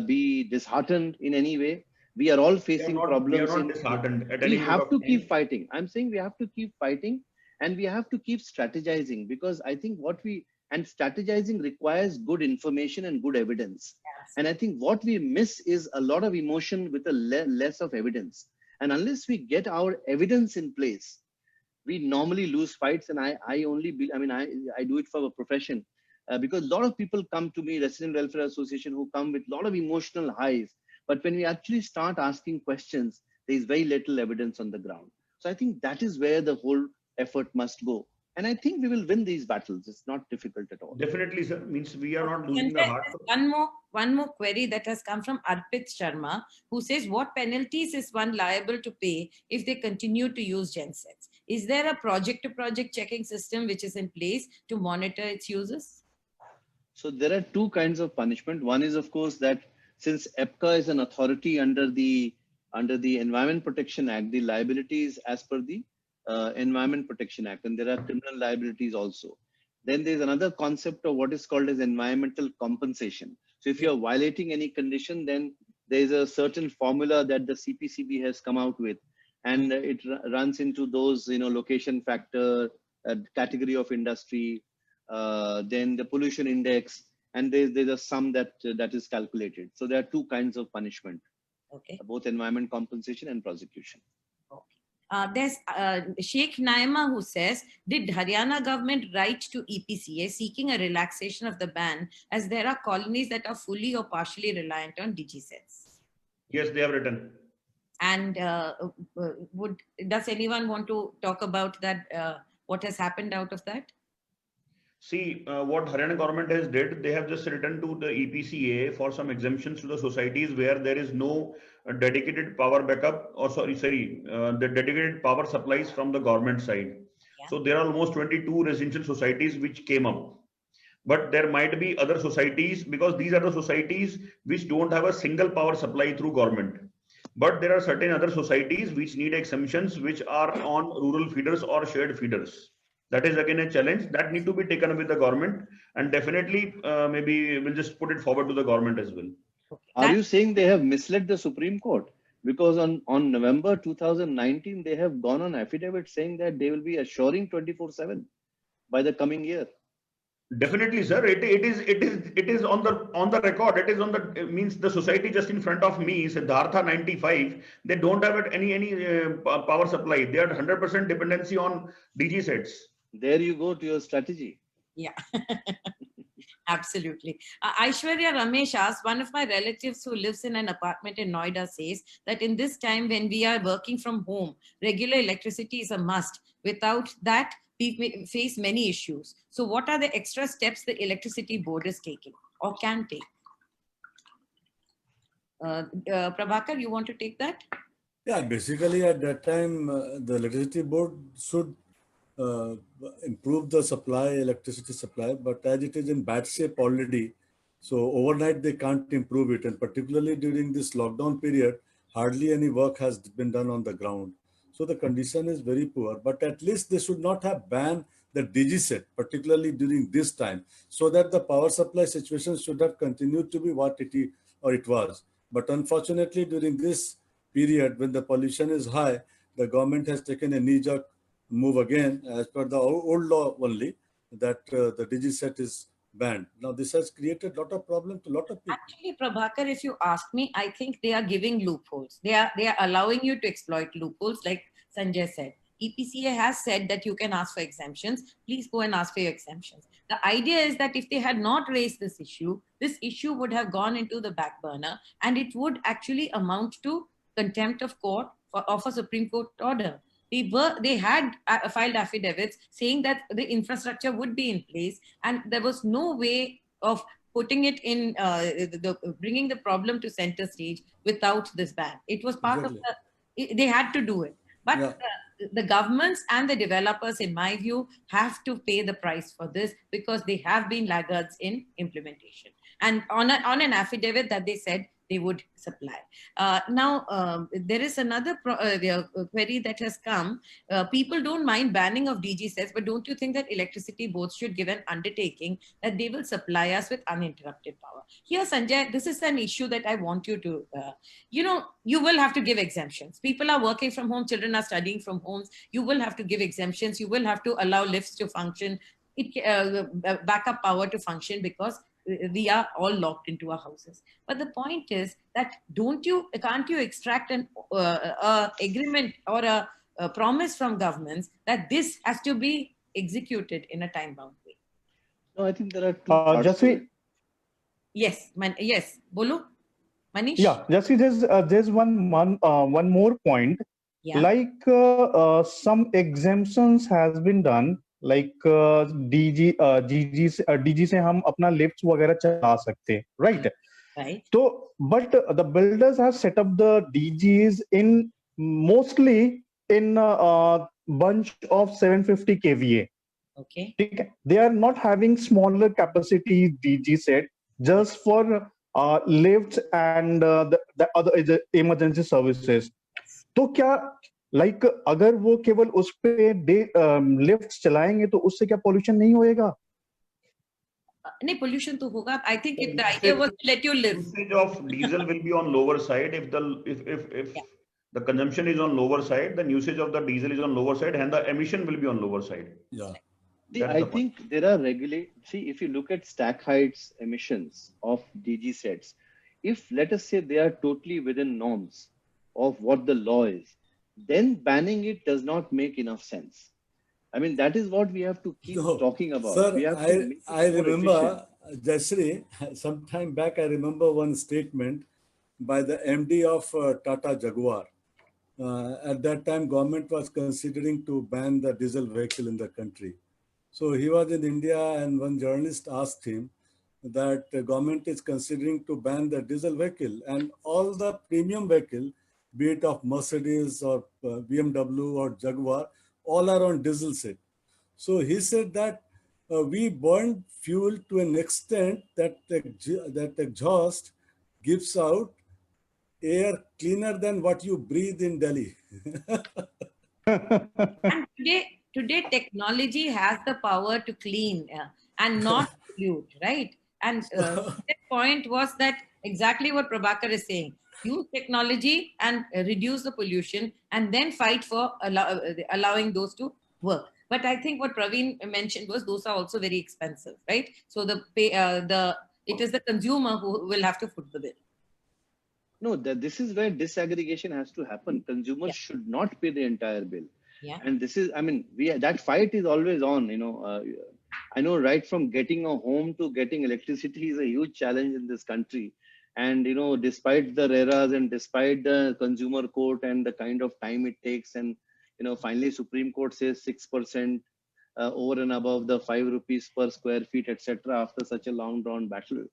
be disheartened in any way. We are all facing problems. We are not disheartened at any We have to time. keep fighting. I'm saying we have to keep fighting, and we have to keep strategizing, because I think strategizing requires good information and good evidence. Yes. And I think what we miss is a lot of emotion with a less of evidence. And unless we get our evidence in place, we normally lose fights. And I do it for a profession because a lot of people come to me, Resident Welfare Association, who come with a lot of emotional highs. But when we actually start asking questions, there is very little evidence on the ground. So I think that is where the whole effort must go. And I think we will win these battles. It's not difficult at all. Definitely, sir. Means we are not losing the There's heart. one more query that has come from Arpit Sharma, who says, what penalties is one liable to pay if they continue to use gensets? Is there a project-to-project checking system which is in place to monitor its uses? So there are two kinds of punishment. One is, of course, that since EPCA is an authority under the under the Environment Protection Act, the liabilities as per the Environment Protection Act, and there are criminal liabilities also. Then there's another concept of what is called as environmental compensation. So if you're violating any condition, then there's a certain formula that the CPCB has come out with, and it runs into those, location factor, category of industry, then the pollution index, and there's a sum that is calculated. So there are two kinds of punishment, Okay. both environment compensation and prosecution. There's Sheikh Naima who says, did Haryana government write to EPCA seeking a relaxation of the ban, as there are colonies that are fully or partially reliant on DG sets? Yes, they have written. And does anyone want to talk about that? What has happened out of that? See, what Haryana government has did, they have just written to the EPCA for some exemptions to the societies where there is no dedicated power backup, or the dedicated power supplies from the government side. Yeah. So there are almost 22 residential societies which came up. But there might be other societies, because these are the societies which don't have a single power supply through government. But there are certain other societies which need exemptions, which are on rural feeders or shared feeders. That is again a challenge that need to be taken up with the government, and definitely maybe we'll just put it forward to the government as well. Okay. Are you saying they have misled the Supreme Court? Because on November 2019, they have gone on affidavit saying that they will be assuring 24/7 by the coming year. Definitely, sir. It is on the record. It is on the means the society just in front of me, Siddhartha 95. They don't have any power supply. They are 100% dependency on DG sets. There you go to your strategy. Yeah, absolutely. Aishwarya Ramesh asked, one of my relatives who lives in an apartment in Noida says that in this time when we are working from home, regular electricity is a must. Without that, we may face many issues. So what are the extra steps the electricity board is taking or can take? Prabhakar, you want to take that? Yeah, basically at that time, the electricity board should improve the electricity supply, but as it is in bad shape already, so overnight they can't improve it. And particularly during this lockdown period, hardly any work has been done on the ground. So the condition is very poor, but at least they should not have banned the DG set, particularly during this time, so that the power supply situation should have continued to be what it was. But unfortunately, during this period, when the pollution is high, the government has taken a knee-jerk move again, as per the old law only, that the DG set is banned. Now, this has created a lot of problems to a lot of people. Actually, Prabhakar, if you ask me, I think they are giving loopholes. They are allowing you to exploit loopholes, like Sanjay said. EPCA has said that you can ask for exemptions. Please go and ask for your exemptions. The idea is that if they had not raised this issue would have gone into the back burner, and it would actually amount to contempt of court of a Supreme Court order. They had filed affidavits saying that the infrastructure would be in place, and there was no way of putting it in, bringing the problem to center stage without this ban. It was part of they had to do it. But the governments and the developers, in my view, have to pay the price for this, because they have been laggards in implementation. And on an affidavit that they said they would supply. Now, there is another query that has come. People don't mind banning of DG sets, but don't you think that electricity boards should give an undertaking that they will supply us with uninterrupted power? Here, Sanjay, this is an issue that I want you to, you will have to give exemptions. People are working from home, children are studying from homes. You will have to give exemptions. You will have to allow lifts to function, backup power to function, because we are all locked into our houses. But the point is that can't you extract an agreement or a promise from governments that this has to be executed in a time-bound way? No, I think there are two parts. Jasvi, yes, Bolu, Manish. yeah, Jasvi, there's one more point. Yeah. Like some exemptions has been done. Like DG से हम अपना lifts वगैरह चला सकते, right? Right. So, but the builders have set up the DGs in mostly in a bunch of 750 kVA. Okay. They are not having smaller capacity DG set just for lifts and the other is the emergency services. तो क्या like अगर वो केवल उस पे lift चलाएंगे तो उससे क्या pollution नहीं होएगा? नहीं, pollution तो होगा. I think The if the idea was to let you live. usage of diesel will be on lower side if Yeah. the consumption is on lower side, then usage of the diesel is on lower side, and the emission will be on lower side. Yeah. That's I the point. think there are see, if you look at stack heights emissions of DG sets, if let us say they are totally within norms of what the law is, then banning it does not make enough sense. I mean, that is what we have to keep No, talking about. sir, We have to make it I more remember, Jayashree, some time back, I remember one statement by the MD of Tata Jaguar. At that time, government was considering to ban the diesel vehicle in the country. So he was in India, and one journalist asked him that the government is considering to ban the diesel vehicle, and all the premium vehicle, be it of Mercedes or BMW or Jaguar, all are on diesel set. So he said that we burn fuel to an extent that that exhaust gives out air cleaner than what you breathe in Delhi. And today technology has the power to clean and not pollute, right? And that point was that exactly what Prabhakar is saying. Use technology and reduce the pollution, and then fight for allowing those to work. But I think what Praveen mentioned was those are also very expensive, right? So it is the consumer who will have to foot the bill. No, this is where disaggregation has to happen. Consumers should not pay the entire bill. Yeah. And this is, I mean, that fight is always on. I know right from getting a home to getting electricity is a huge challenge in this country. And despite the RERAs and despite the consumer court and the kind of time it takes, and finally Supreme Court says 6% over and above the 5 rupees per square feet, etc. After such a long drawn battle,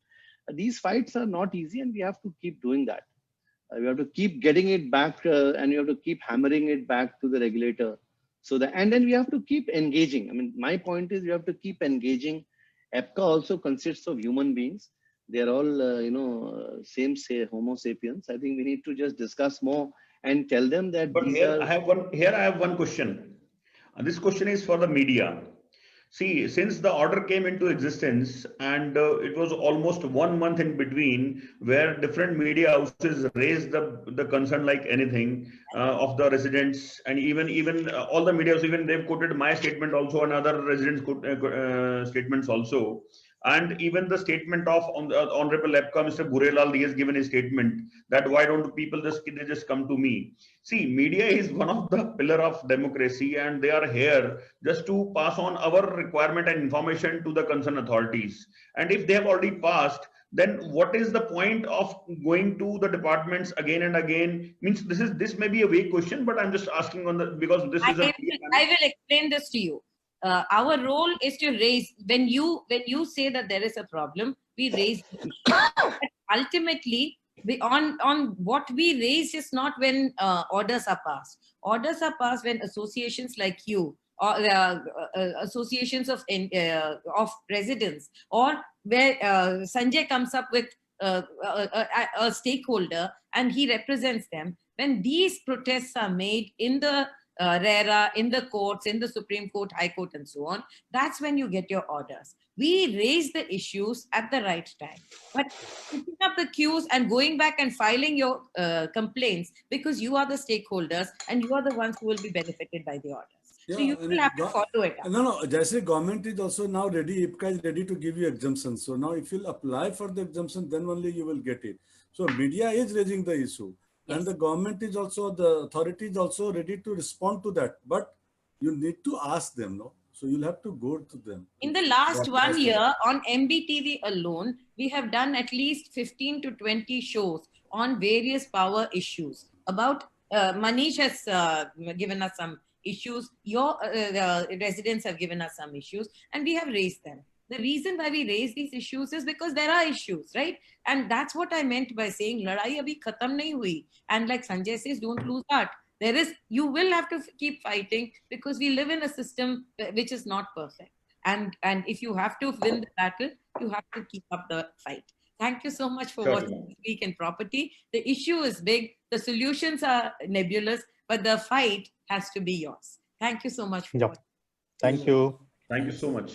these fights are not easy, and we have to keep doing that. We have to keep getting it back, and you have to keep hammering it back to the regulator. And then we have to keep engaging. I mean, my point is, you have to keep engaging. EPCA also consists of human beings. They are all, same say Homo sapiens. I think we need to just discuss more and tell them that. But here I have one question. And this question is for the media. See, since the order came into existence, and it was almost 1 month in between where different media houses raised the concern like anything of the residents, and even all the media, even they've quoted my statement also, and other residents' statements also. And even the statement of Honorable EPCA, Mr. Gurelal, he has given a statement that why don't people just come to me? See, media is one of the pillar of democracy, and they are here just to pass on our requirement and information to the concerned authorities. And if they have already passed, then what is the point of going to the departments again and again? Means this may be a vague question, but I'm just asking because this is I will explain this to you. Our role is to raise, when you say that there is a problem, we raise the issue. Ultimately, on what we raise is not when orders are passed. Orders are passed when associations like you, or associations of residents, or where Sanjay comes up with a stakeholder and he represents them. When these protests are made in the RERA, in the courts, in the Supreme Court, High Court, and so on, that's when you get your orders. We raise the issues at the right time. But picking up the queues and going back and filing your complaints, because you are the stakeholders and you are the ones who will be benefited by the orders. So you will have to follow it up. No, Jayashree, government is also now ready, IPCA is ready to give you exemptions. So now if you'll apply for the exemption, then only you will get it. So media is raising the issue. Yes. And the government is also, the authority is also ready to respond to that. But you need to ask them, no? So you'll have to go to them. In the last 1 year, on MBTV alone, we have done at least 15 to 20 shows on various power issues. About Manish has given us some issues. Your residents have given us some issues, and we have raised them. The reason why we raise these issues is because there are issues, right? And that's what I meant by saying, ladai abhi khatam nahi hui. And like Sanjay says, don't lose heart. You will have to keep fighting, because we live in a system which is not perfect. And if you have to win the battle, you have to keep up the fight. Thank you so much for Sure, watching Seema. This Week in Property. The issue is big, the solutions are nebulous, but the fight has to be yours. Thank you so much for Yep. watching. Thank you. Thank you so much.